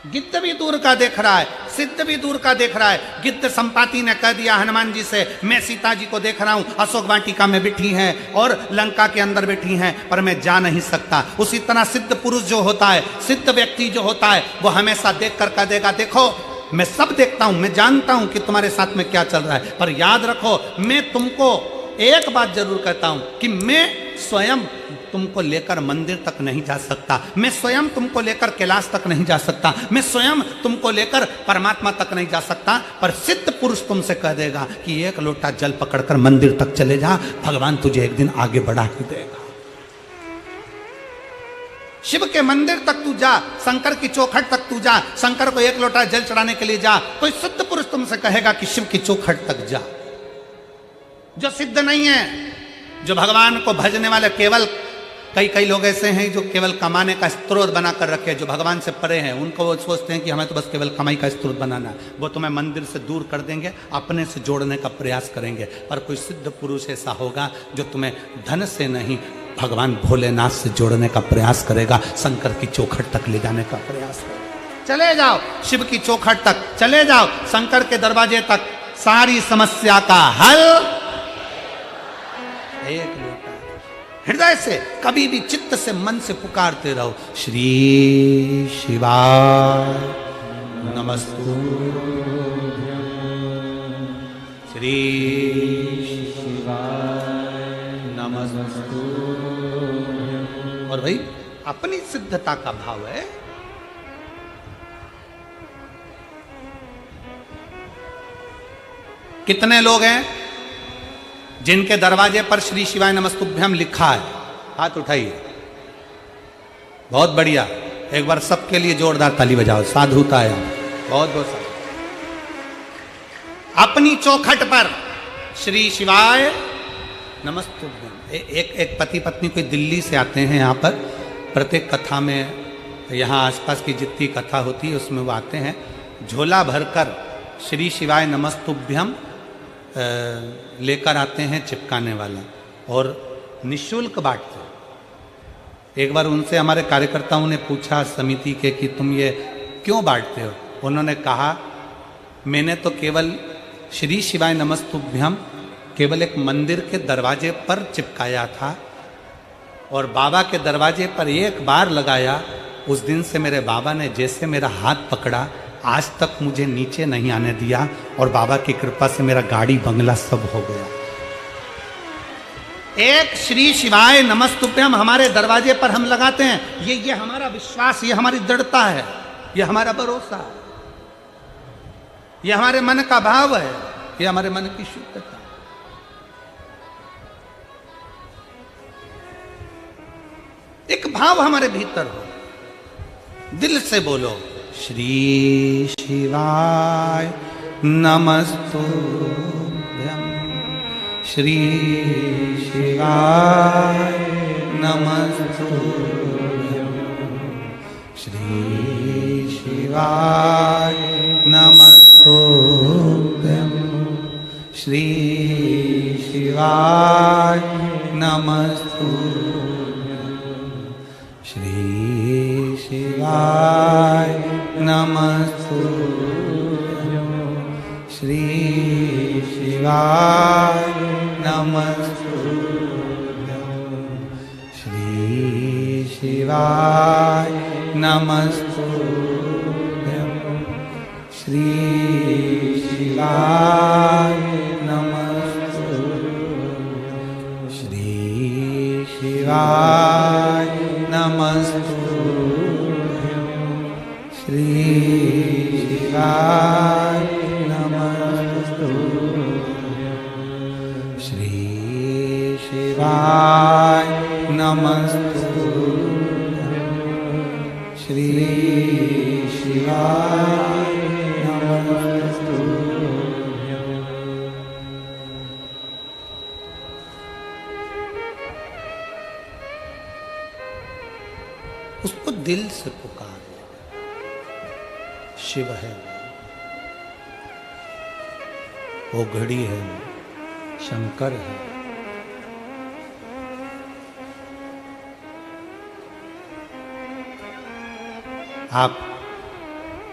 गिद्ध भी दूर का देख रहा है, सिद्ध भी दूर का देख रहा है। गिद्ध संपाति ने कह दिया हनुमान जी से, मैं सीता जी को देख रहा हूं, अशोक वाटिका में बैठी हैं और लंका के अंदर बैठी हैं, पर मैं जा नहीं सकता। उसी तरह सिद्ध पुरुष जो होता है, सिद्ध व्यक्ति जो होता है, वो हमेशा देख कर कह देगा, देखो मैं सब देखता हूं, मैं जानता हूं कि तुम्हारे साथ में क्या चल रहा है, पर याद रखो मैं तुमको एक बात जरूर कहता हूं कि मैं स्वयं तुमको लेकर मंदिर तक नहीं जा सकता, मैं स्वयं तुमको लेकर कैलाश तक नहीं जा सकता, मैं स्वयं तुमको लेकर परमात्मा तक नहीं जा सकता, पर सिद्ध पुरुष तुमसे कह देगा कि एक लोटा जल पकड़कर मंदिर तक चले जा, भगवान तुझे एक दिन आगे बढ़ा ही देगा। शिव के मंदिर तक तू जा, शंकर की चौखट तक तू जा, शंकर को एक लोटा जल चढ़ाने के लिए जा, कोई सिद्ध पुरुष तुमसे कहेगा कि शिव की चौखट तक जा। जो सिद्ध नहीं है, जो भगवान को भजने वाले, केवल कई लोग ऐसे हैं जो केवल कमाने का स्रोत बनाकर रखे, जो भगवान से परे हैं, उनको वो सोचते हैं कि हमें तो बस केवल कमाई का स्रोत बनाना है, वो तुम्हें मंदिर से दूर कर देंगे, अपने से जोड़ने का प्रयास करेंगे। पर कोई सिद्ध पुरुष ऐसा होगा जो तुम्हें धन से नहीं, भगवान भोलेनाथ से जोड़ने का प्रयास करेगा, शंकर की चौखट तक ले जाने का प्रयास करेगा। चले जाओ शिव की चौखट तक, चले जाओ शंकर के दरवाजे तक, सारी समस्या का हल एक लोटा। हृदय से कभी भी चित्त से मन से पुकारते रहो, श्री शिवाय नमस्तुभ्यं, श्री और भाई अपनी सिद्धता का भाव है। कितने लोग हैं जिनके दरवाजे पर श्री शिवाय नमस्तुभ्यम लिखा है? हाथ उठाइए। बहुत बढ़िया, एक बार सबके लिए जोरदार ताली बजाओ, साधुता है। बहुत बहुत साधु। अपनी चौखट पर श्री शिवाय नमस्तुभ्यम। एक पति पत्नी कोई दिल्ली से आते हैं यहाँ पर, प्रत्येक कथा में, यहाँ आसपास की जितनी कथा होती है उसमें वो आते हैं, झोला भरकर श्री शिवाय नमस्तुभ्यम लेकर आते हैं चिपकाने वाला, और निःशुल्क बांटते हैं। एक बार उनसे हमारे कार्यकर्ताओं ने पूछा समिति के कि तुम ये क्यों बांटते हो? उन्होंने कहा मैंने तो केवल श्री शिवाय नमस्तुभ्यम केवल एक मंदिर के दरवाजे पर चिपकाया था, और बाबा के दरवाजे पर एक बार लगाया, उस दिन से मेरे बाबा ने जैसे मेरा हाथ पकड़ा, आज तक मुझे नीचे नहीं आने दिया, और बाबा की कृपा से मेरा गाड़ी बंगला सब हो गया। एक श्री शिवाय नमस्तुभ्यम हमारे दरवाजे पर हम लगाते हैं, ये हमारा विश्वास, ये हमारी दृढ़ता है, ये हमारा भरोसा है, ये हमारे मन का भाव है, ये हमारे मन की शुद्धता। एक भाव हमारे भीतर हो, दिल से बोलो, श्री शिवाय नमस्तुभ्यम, श्री शिवाय नमस्तुभ्यम, श्री शिवाय नमस्तुभ्यम, श्री शिवाय नमस्तुभ्यम, श्री शिवाय नमस्तुभ्यं, श्री शिवाय नमस्तुभ्यं, श्री शिवाय नमस्तुभ्यं, श्री शिवाय नमस्तुभ्यं, श्री शिवाय नमस्तुभ्यं, श्री शिवाय नमस्तुभ्यं, श्री शिवाय नमस्तुभ्यं, श्री शिवाय नमस्तुभ्यं। उसको दिल से पुकार, शिव है, वो घड़ी है, शंकर है। आप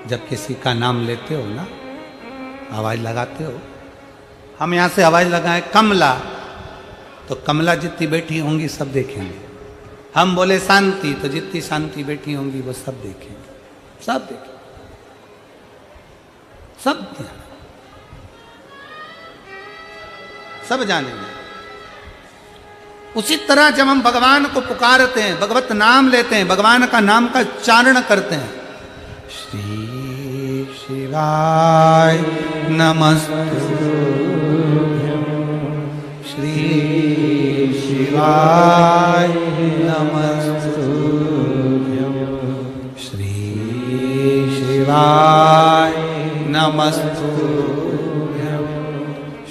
जब किसी का नाम लेते हो ना, आवाज लगाते हो, हम यहां से आवाज लगाएं कमला, तो कमला जितनी बैठी होंगी सब देखेंगे। हम बोले शांति, तो जितनी शांति बैठी होंगी वो सब देखेंगे, सब देखेंगे, सब जानेंगे। उसी तरह जब हम भगवान को पुकारते हैं, भगवत नाम लेते हैं, भगवान का नाम का उच्चारण करते हैं, श्री शिवाय नमस्तुभ्यं, श्री शिवाय नमस्तुभ्यं, श्री शिवाय नमस्तुभ्यं,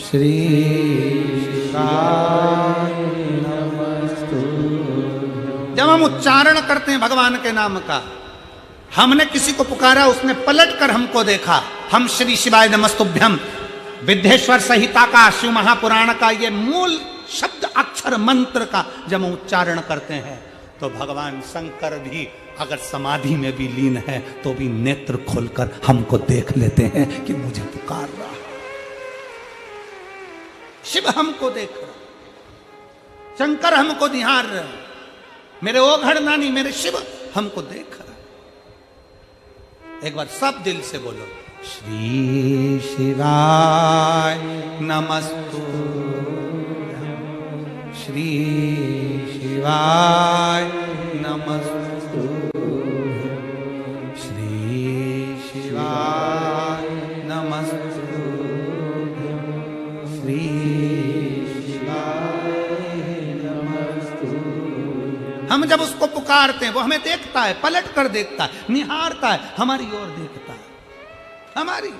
श्री शिवाय नमस्तुभ्यं। जब हम उच्चारण करते हैं भगवान के नाम का, हमने किसी को पुकारा, उसने पलट कर हमको देखा, हम श्री शिवाय नमस्तुभ्यम विद्येश्वर संहिता का, शिव महापुराण का ये मूल शब्द अक्षर मंत्र का जब हम उच्चारण करते हैं, तो भगवान शंकर भी अगर समाधि में भी लीन है तो भी नेत्र खोलकर हमको देख लेते हैं कि मुझे पुकार रहा है। शिव हमको देख रहा, शंकर हमको निहार रहे, मेरे ओघड़ नानी, मेरे शिव हमको देख रहा। एक बार सब दिल से बोलो, श्री शिवाय नमस्तुभ्यं, श्री शिवाय नमस्तुभ्यं, श्री शिवाय नमस्तुभ्यं, श्री शिवाय नमस्तुभ्यं। हम जब उसको पुकारते हैं वो हमें देखता है, पलट कर देखता है, निहारता है, हमारी ओर देखता है। हमारी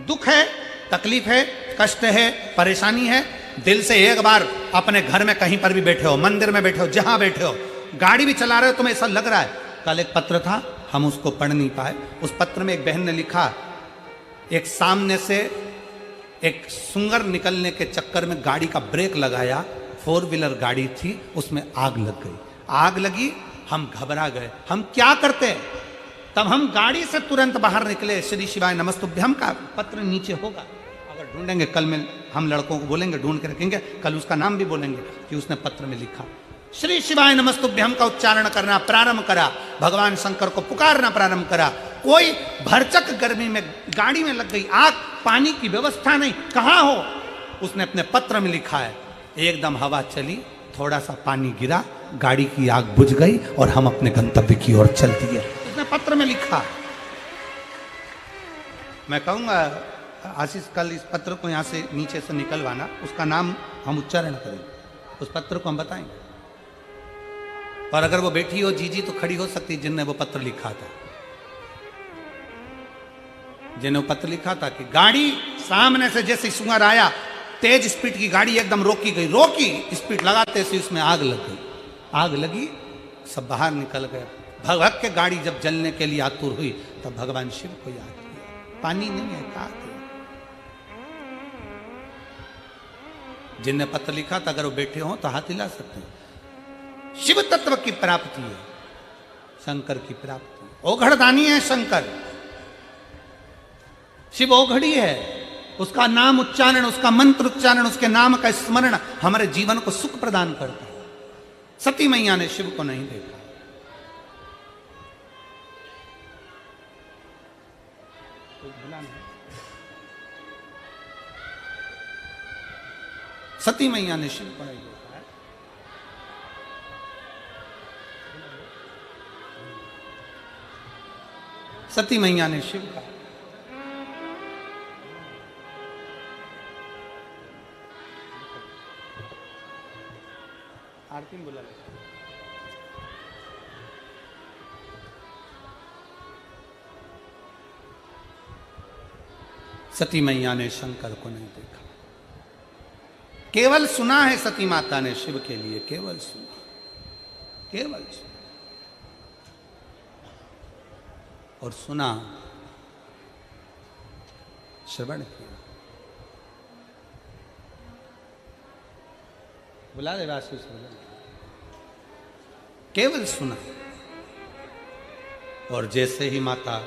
दुख है, तकलीफ है, कष्ट है, परेशानी है, दिल से एक बार अपने घर में कहीं पर भी बैठे हो, मंदिर में बैठे हो, जहां बैठे हो, गाड़ी भी चला रहे हो, तुम्हें ऐसा लग रहा है। कल एक पत्र था, हम उसको पढ़ नहीं पाए। उस पत्र में एक बहन ने लिखा, एक सामने से एक सुंगर निकलने के चक्कर में गाड़ी का ब्रेक लगाया, 4 व्हीलर गाड़ी थी, उसमें आग लग गई। आग लगी, हम घबरा गए। हम क्या करते? तब हम गाड़ी से तुरंत बाहर निकले। श्री शिवाय नमस्तुभ्यम का पत्र नीचे होगा, अगर ढूंढेंगे कल में हम लड़कों को बोलेंगे, ढूंढ के रखेंगे, कल उसका नाम भी बोलेंगे कि उसने पत्र में लिखा। श्री शिवाय नमस्तुभ्यम का उच्चारण करना प्रारंभ करा, भगवान शंकर को पुकारना प्रारंभ करा। कोई भरचक गर्मी में गाड़ी में लग गई आग, पानी की व्यवस्था नहीं, कहाँ हो? उसने अपने पत्र में लिखा है। एकदम हवा चली, थोड़ा सा पानी गिरा, गाड़ी की आग बुझ गई और हम अपने गंतव्य की ओर चल दिए। उसने पत्र में लिखा। मैं कहूंगा आशीष, कल इस पत्र को यहां से नीचे से निकलवाना, उसका नाम हम उच्चारण करेंगे, उस पत्र को हम बताएंगे। और अगर वो बैठी हो जीजी तो खड़ी हो सकती, जिनने वो पत्र लिखा था, जिन्हें वो पत्र लिखा था कि गाड़ी सामने से जैसे सुंगर आया, तेज स्पीड की गाड़ी एकदम रोकी गई, रोकी स्पीड लगाते से उसमें आग लग गई। आग लगी, सब बाहर निकल गए। भगभग के गाड़ी जब जलने के लिए आतुर हुई तब भगवान शिव को याद किया। पानी नहीं है, कहा थे? जिनने पत्र लिखा था, अगर वो बैठे हो तो हाथ हिला सकते हैं। शिव तत्व की प्राप्ति है, शंकर की प्राप्ति। ओघड़दानी है शंकर, शिव ओघड़ी है। उसका नाम उच्चारण, उसका मंत्र उच्चारण, उसके नाम का स्मरण हमारे जीवन को सुख प्रदान करता है। सती मैया ने शिव को नहीं देखा, सती मैया ने शिव को नहीं देखा है। सती मैया ने शिव का आरती में बुला ले। सती मैया ने शंकर को नहीं देखा, केवल सुना है। सती माता ने शिव के लिए केवल सुना, केवल सुना। और सुना, श्रवण किया। बुला दे वासु, केवल सुना। और जैसे ही माता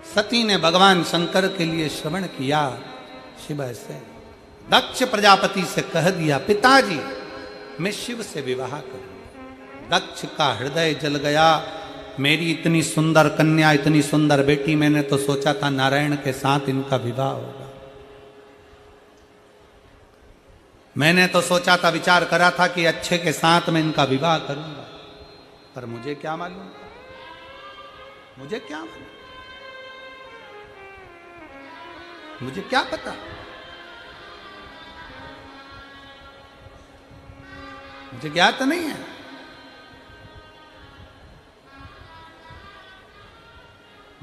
सती ने भगवान शंकर के लिए श्रवण किया, शिव ऐसे दक्ष प्रजापति से कह दिया, पिताजी मैं शिव से विवाह करूं। दक्ष का हृदय जल गया, मेरी इतनी सुंदर कन्या, इतनी सुंदर बेटी, मैंने तो सोचा था नारायण के साथ इनका विवाह होगा। मैंने तो सोचा था, विचार करा था कि अच्छे के साथ मैं इनका विवाह करूंगा, पर मुझे क्या मालूम, मुझे क्या मालूम, मुझे क्या पता, मुझे ज्ञात नहीं है।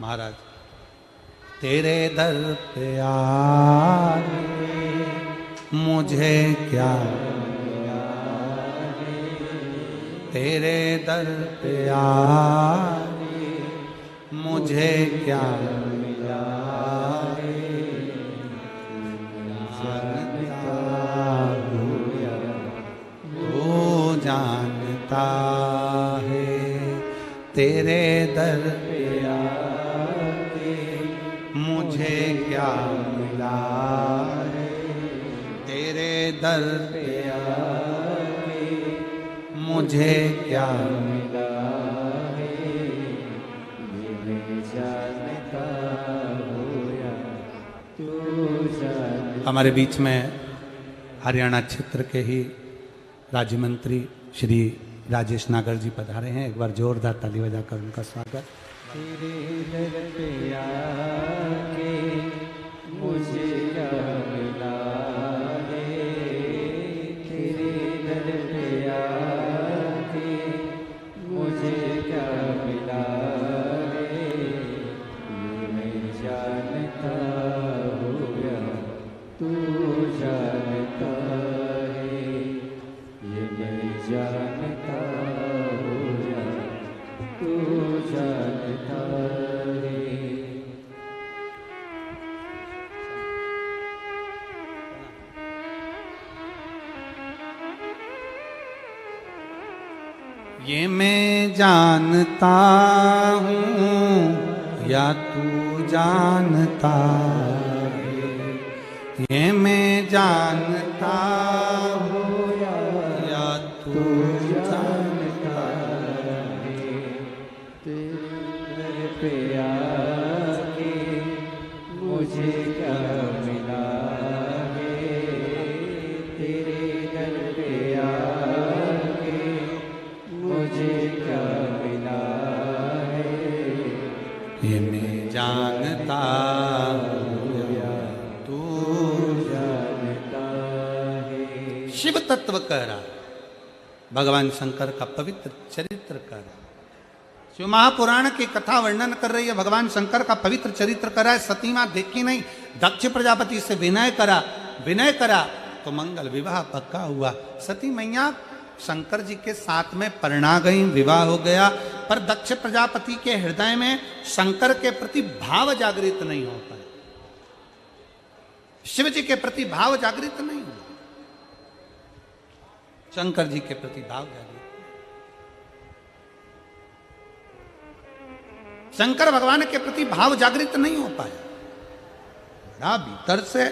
महाराज तेरे दर पे आए मुझे क्या, तेरे दर पे आए मुझे क्या मिला, तू जानता है तेरे दर पे आके मुझे क्या मिला, तेरे दर पे आके मुझे क्या मिला, ये मैं जानता हूँ या तू जानता। हमारे बीच में हरियाणा क्षेत्र के ही राज्य मंत्री श्री राजेश नागर जी पधारे हैं। एक बार जोरदार ताली बजाकर उनका स्वागत। तेरे दर पे आके मुझे क्या मिला रे, तेरे दर पे आके मुझे क्या मिला रे, ये मैं जानता हूँ या तू जानता है, ये मैं जानता हूँ या तू जानता है। ये मैं जानता हूँ या तू जानता है, ये मैं जानता हूँ या तू जानता है, तेरे पे आके मुझे क्या मिला है, तेरे दर पे आके मुझे क्या मिला है, ये मैं जानता हूँ या तू जानता है। शिव तत्व कह रहा, भगवान शंकर का पवित्र चरित्र कह रहा। शिव महापुराण की कथा वर्णन कर रही है, भगवान शंकर का पवित्र चरित्र कर रहा है। सती मां देखी नहीं, दक्ष प्रजापति से विनय करा तो मंगल विवाह पक्का हुआ। सती मैया शंकर जी के साथ में परिणा गई, विवाह हो गया, पर दक्ष प्रजापति के हृदय में शंकर के प्रति भाव जागृत नहीं हो पाया, शिव जी के प्रति भाव जागृत नहीं हुआ, शंकर जी के प्रति भाव जागृत। शंकर भगवान के प्रति भाव जागृत नहीं हो पाया। बड़ा भीतर से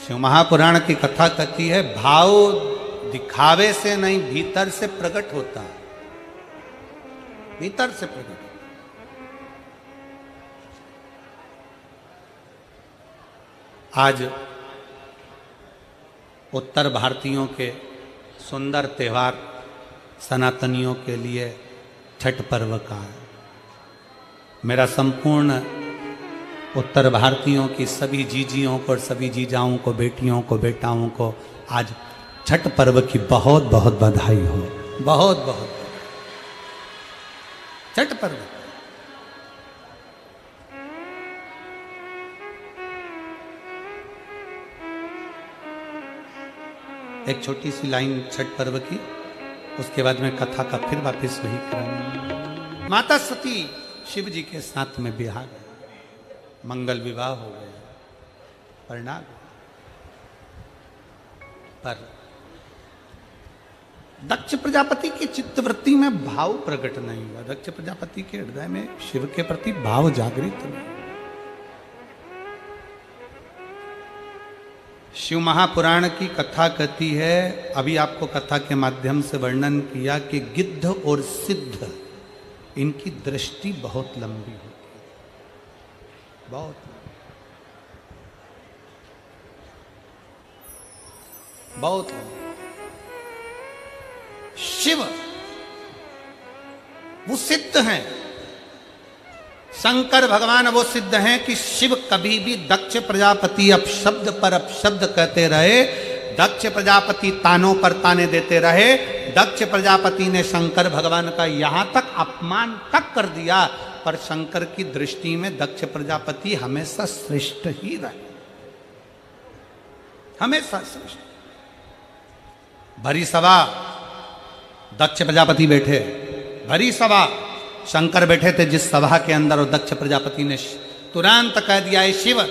शिव महापुराण की कथा कहती है, भाव दिखावे से नहीं भीतर से प्रकट होता है, भीतर से प्रकट होता है। आज उत्तर भारतीयों के सुंदर त्यौहार सनातनियों के लिए छठ पर्व का है। मेरा संपूर्ण उत्तर भारतीयों की सभी जीजियों को और सभी जीजाओं को, बेटियों को, बेटाओं को आज छठ पर्व की बहुत बहुत बधाई हो, बहुत बहुत छठ पर्व। एक छोटी सी लाइन छठ पर्व की, उसके बाद में कथा का फिर वापस वही करूंगा। माता सती शिव जी के साथ में बिहार मंगल विवाह हो गया, परिणाम। पर दक्ष प्रजापति की चित्तवृत्ति में भाव प्रकट नहीं हुआ, दक्ष प्रजापति के हृदय में शिव के प्रति भाव जागृत नहीं। शिव महापुराण की कथा कहती है, अभी आपको कथा के माध्यम से वर्णन किया कि गिद्ध और सिद्ध इनकी दृष्टि बहुत लंबी होती है, बहुत। बहुत शिव वो सिद्ध हैं, शंकर भगवान वो सिद्ध हैं कि शिव कभी भी दक्ष प्रजापति अपशब्द पर अपशब्द कहते रहे, दक्ष प्रजापति तानों पर ताने देते रहे, दक्ष प्रजापति ने शंकर भगवान का यहां तक अपमान तक कर दिया, पर शंकर की दृष्टि में दक्ष प्रजापति हमेशा श्रेष्ठ ही रहे, हमेशा श्रेष्ठ। भरी सभा दक्ष प्रजापति बैठे, भरी सभा शंकर बैठे थे जिस सभा के अंदर, और दक्ष प्रजापति ने तुरंत कह दिया, शिव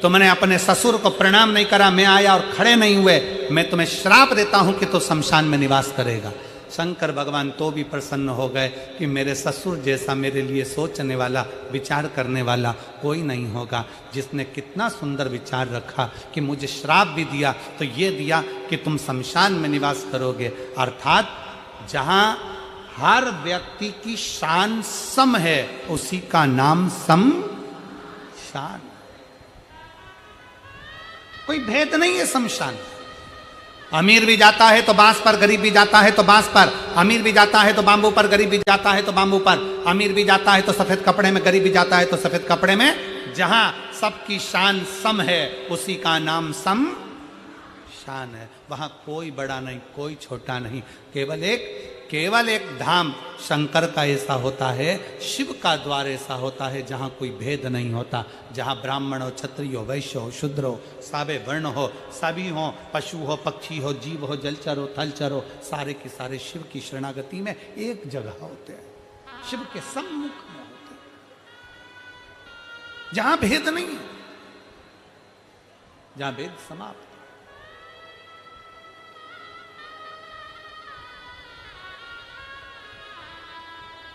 तुमने अपने ससुर को प्रणाम नहीं करा, मैं आया और खड़े नहीं हुए, मैं तुम्हें श्राप देता हूं कि तो शमशान में निवास करेगा। शंकर भगवान तो भी प्रसन्न हो गए कि मेरे ससुर जैसा मेरे लिए सोचने वाला, विचार करने वाला कोई नहीं होगा, जिसने कितना सुंदर विचार रखा कि मुझे श्राप भी दिया तो ये दिया कि तुम शमशान में निवास करोगे। अर्थात जहां हर व्यक्ति की शान सम है, उसी का नाम शमशान। कोई भेद नहीं है शमशान। अमीर भी जाता है तो बांस पर, गरीब भी जाता है तो बांस पर, अमीर भी जाता है तो बांबू पर, गरीब भी जाता है तो बांबू पर, अमीर भी जाता है तो सफेद कपड़े में, गरीब भी जाता है तो सफेद कपड़े में। जहां सबकी शान सम है, उसी का नाम शमशान है। वहां कोई बड़ा नहीं, कोई छोटा नहीं, केवल एक धाम शंकर का ऐसा होता है, शिव का द्वार ऐसा होता है जहाँ कोई भेद नहीं होता, जहाँ ब्राह्मण हो, क्षत्रिय हो, वैश्य हो, शूद्र हो, साबे वर्ण हो, सभी हो, पशु हो, पक्षी हो, जीव हो, जलचर हो, थलचर हो, सारे के सारे शिव की शरणागति में एक जगह होते हैं, शिव के सम्मुख में होते हैं, जहाँ भेद नहीं है, जहाँ भेद समाप्त।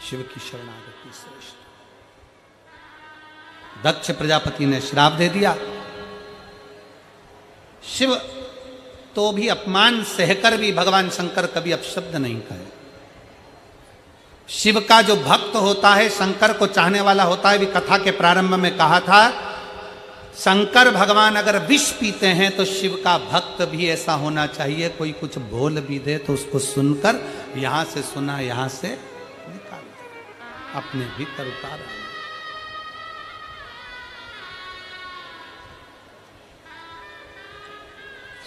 शिव की शरणागति श्रेष्ठ। दक्ष प्रजापति ने श्राप दे दिया, शिव तो भी अपमान सहकर भी भगवान शंकर कभी अपशब्द नहीं कहे। शिव का जो भक्त होता है, शंकर को चाहने वाला होता है, भी कथा के प्रारंभ में कहा था, शंकर भगवान अगर विष पीते हैं तो शिव का भक्त भी ऐसा होना चाहिए, कोई कुछ बोल भी दे तो उसको सुनकर, यहां से सुना यहां से निकाल अपने भीतर उतारा।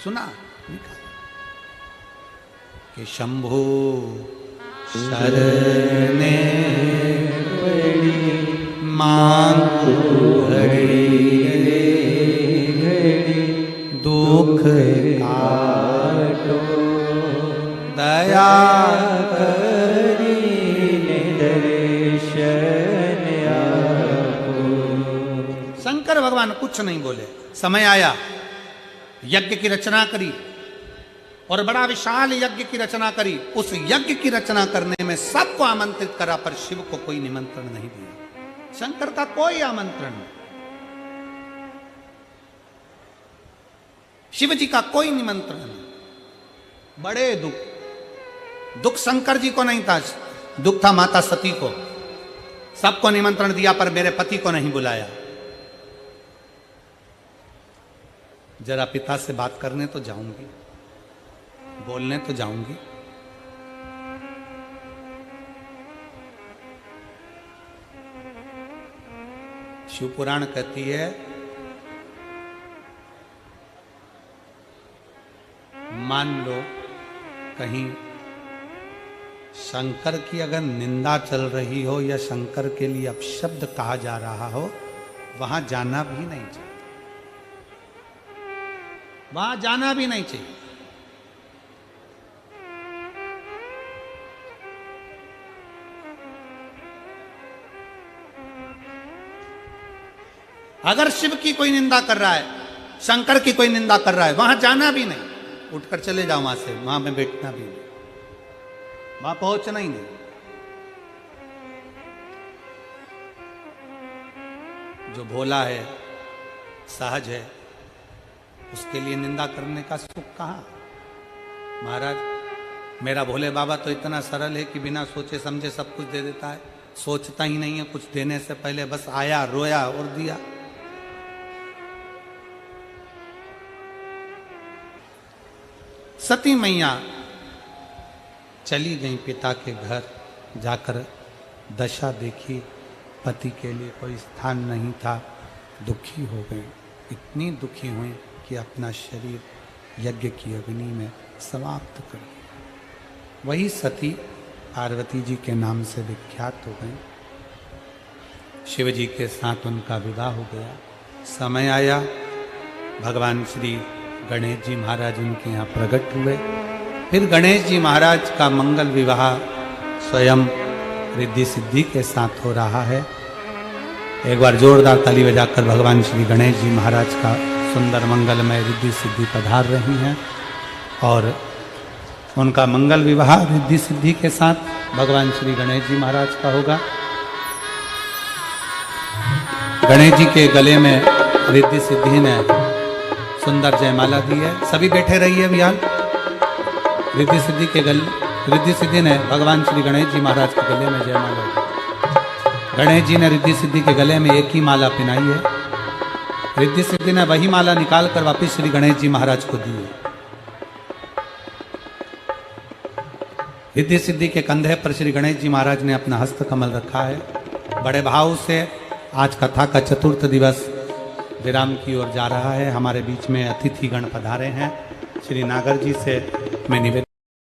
सुना निकाल कि शंभु शरणे मांगो घड़ी दुख काटो दया शंकर भगवान कुछ नहीं बोले। समय आया, यज्ञ की रचना करी और बड़ा विशाल यज्ञ की रचना करी। उस यज्ञ की रचना करने में सबको आमंत्रित करा, पर शिव को कोई निमंत्रण नहीं दिया। शंकर का कोई आमंत्रण नहीं, शिव जी का कोई निमंत्रण नहीं। बड़े दुख शंकर जी को नहीं था, दुख था माता सती को। सबको निमंत्रण दिया पर मेरे पति को नहीं बुलाया। जरा पिता से बात करने तो जाऊंगी, बोलने तो जाऊंगी। शिव पुराण कहती है, मान लो कहीं शंकर की अगर निंदा चल रही हो या शंकर के लिए अपशब्द कहा जा रहा हो, वहां जाना भी नहीं चाहिए, वहां जाना भी नहीं चाहिए। अगर शिव की कोई निंदा कर रहा है, शंकर की कोई निंदा कर रहा है, वहां जाना भी नहीं, उठकर चले जाओ वहां से, वहां में बैठना भी नहीं, वहां पहुंचना ही नहीं। जो भोला है, सहज है, उसके लिए निंदा करने का सुख कहां। महाराज मेरा भोले बाबा तो इतना सरल है कि बिना सोचे समझे सब कुछ दे देता है। सोचता ही नहीं है कुछ देने से पहले, बस आया, रोया और दिया। सती मैया चली गई पिता के घर, जाकर दशा देखी, पति के लिए कोई स्थान नहीं था, दुखी हो गई। इतनी दुखी हुई कि अपना शरीर यज्ञ की अग्नि में समाप्त कर दिया। वही सती पार्वती जी के नाम से विख्यात हो गई। शिव जी के साथ उनका विवाह हो गया। समय आया, भगवान श्री गणेश जी महाराज उनके यहाँ प्रकट हुए। फिर गणेश जी महाराज का मंगल विवाह स्वयं रिद्धि सिद्धि के साथ हो रहा है। एक बार जोरदार ताली बजाकर भगवान श्री गणेश जी महाराज का सुंदर मंगलमय रिद्धि सिद्धि पधार रही हैं और उनका मंगल विवाह रिद्धि सिद्धि के साथ भगवान श्री गणेश जी महाराज का होगा। गणेश जी के गले में रिद्धि सिद्धि ने सुंदर जयमाला दी है। सभी बैठे रहिए भैया। रिद्धि सिद्धि ने भगवान श्री गणेश जी महाराज के गले में जयमाला दी। गणेश जी ने रिद्धि सिद्धि के गले में एक ही माला पहनाई है। रिद्धि सिद्धि ने वही माला निकाल कर वापिस श्री गणेश जी महाराज को दी है। रिद्धि सिद्धि के कंधे पर श्री गणेश जी महाराज ने अपना हस्त कमल रखा है। बड़े भाव से आज कथा का चतुर्थ दिवस विराम की ओर जा रहा है। हमारे बीच में अतिथि गण पधारे हैं। श्री नागर जी से मैं निवेदन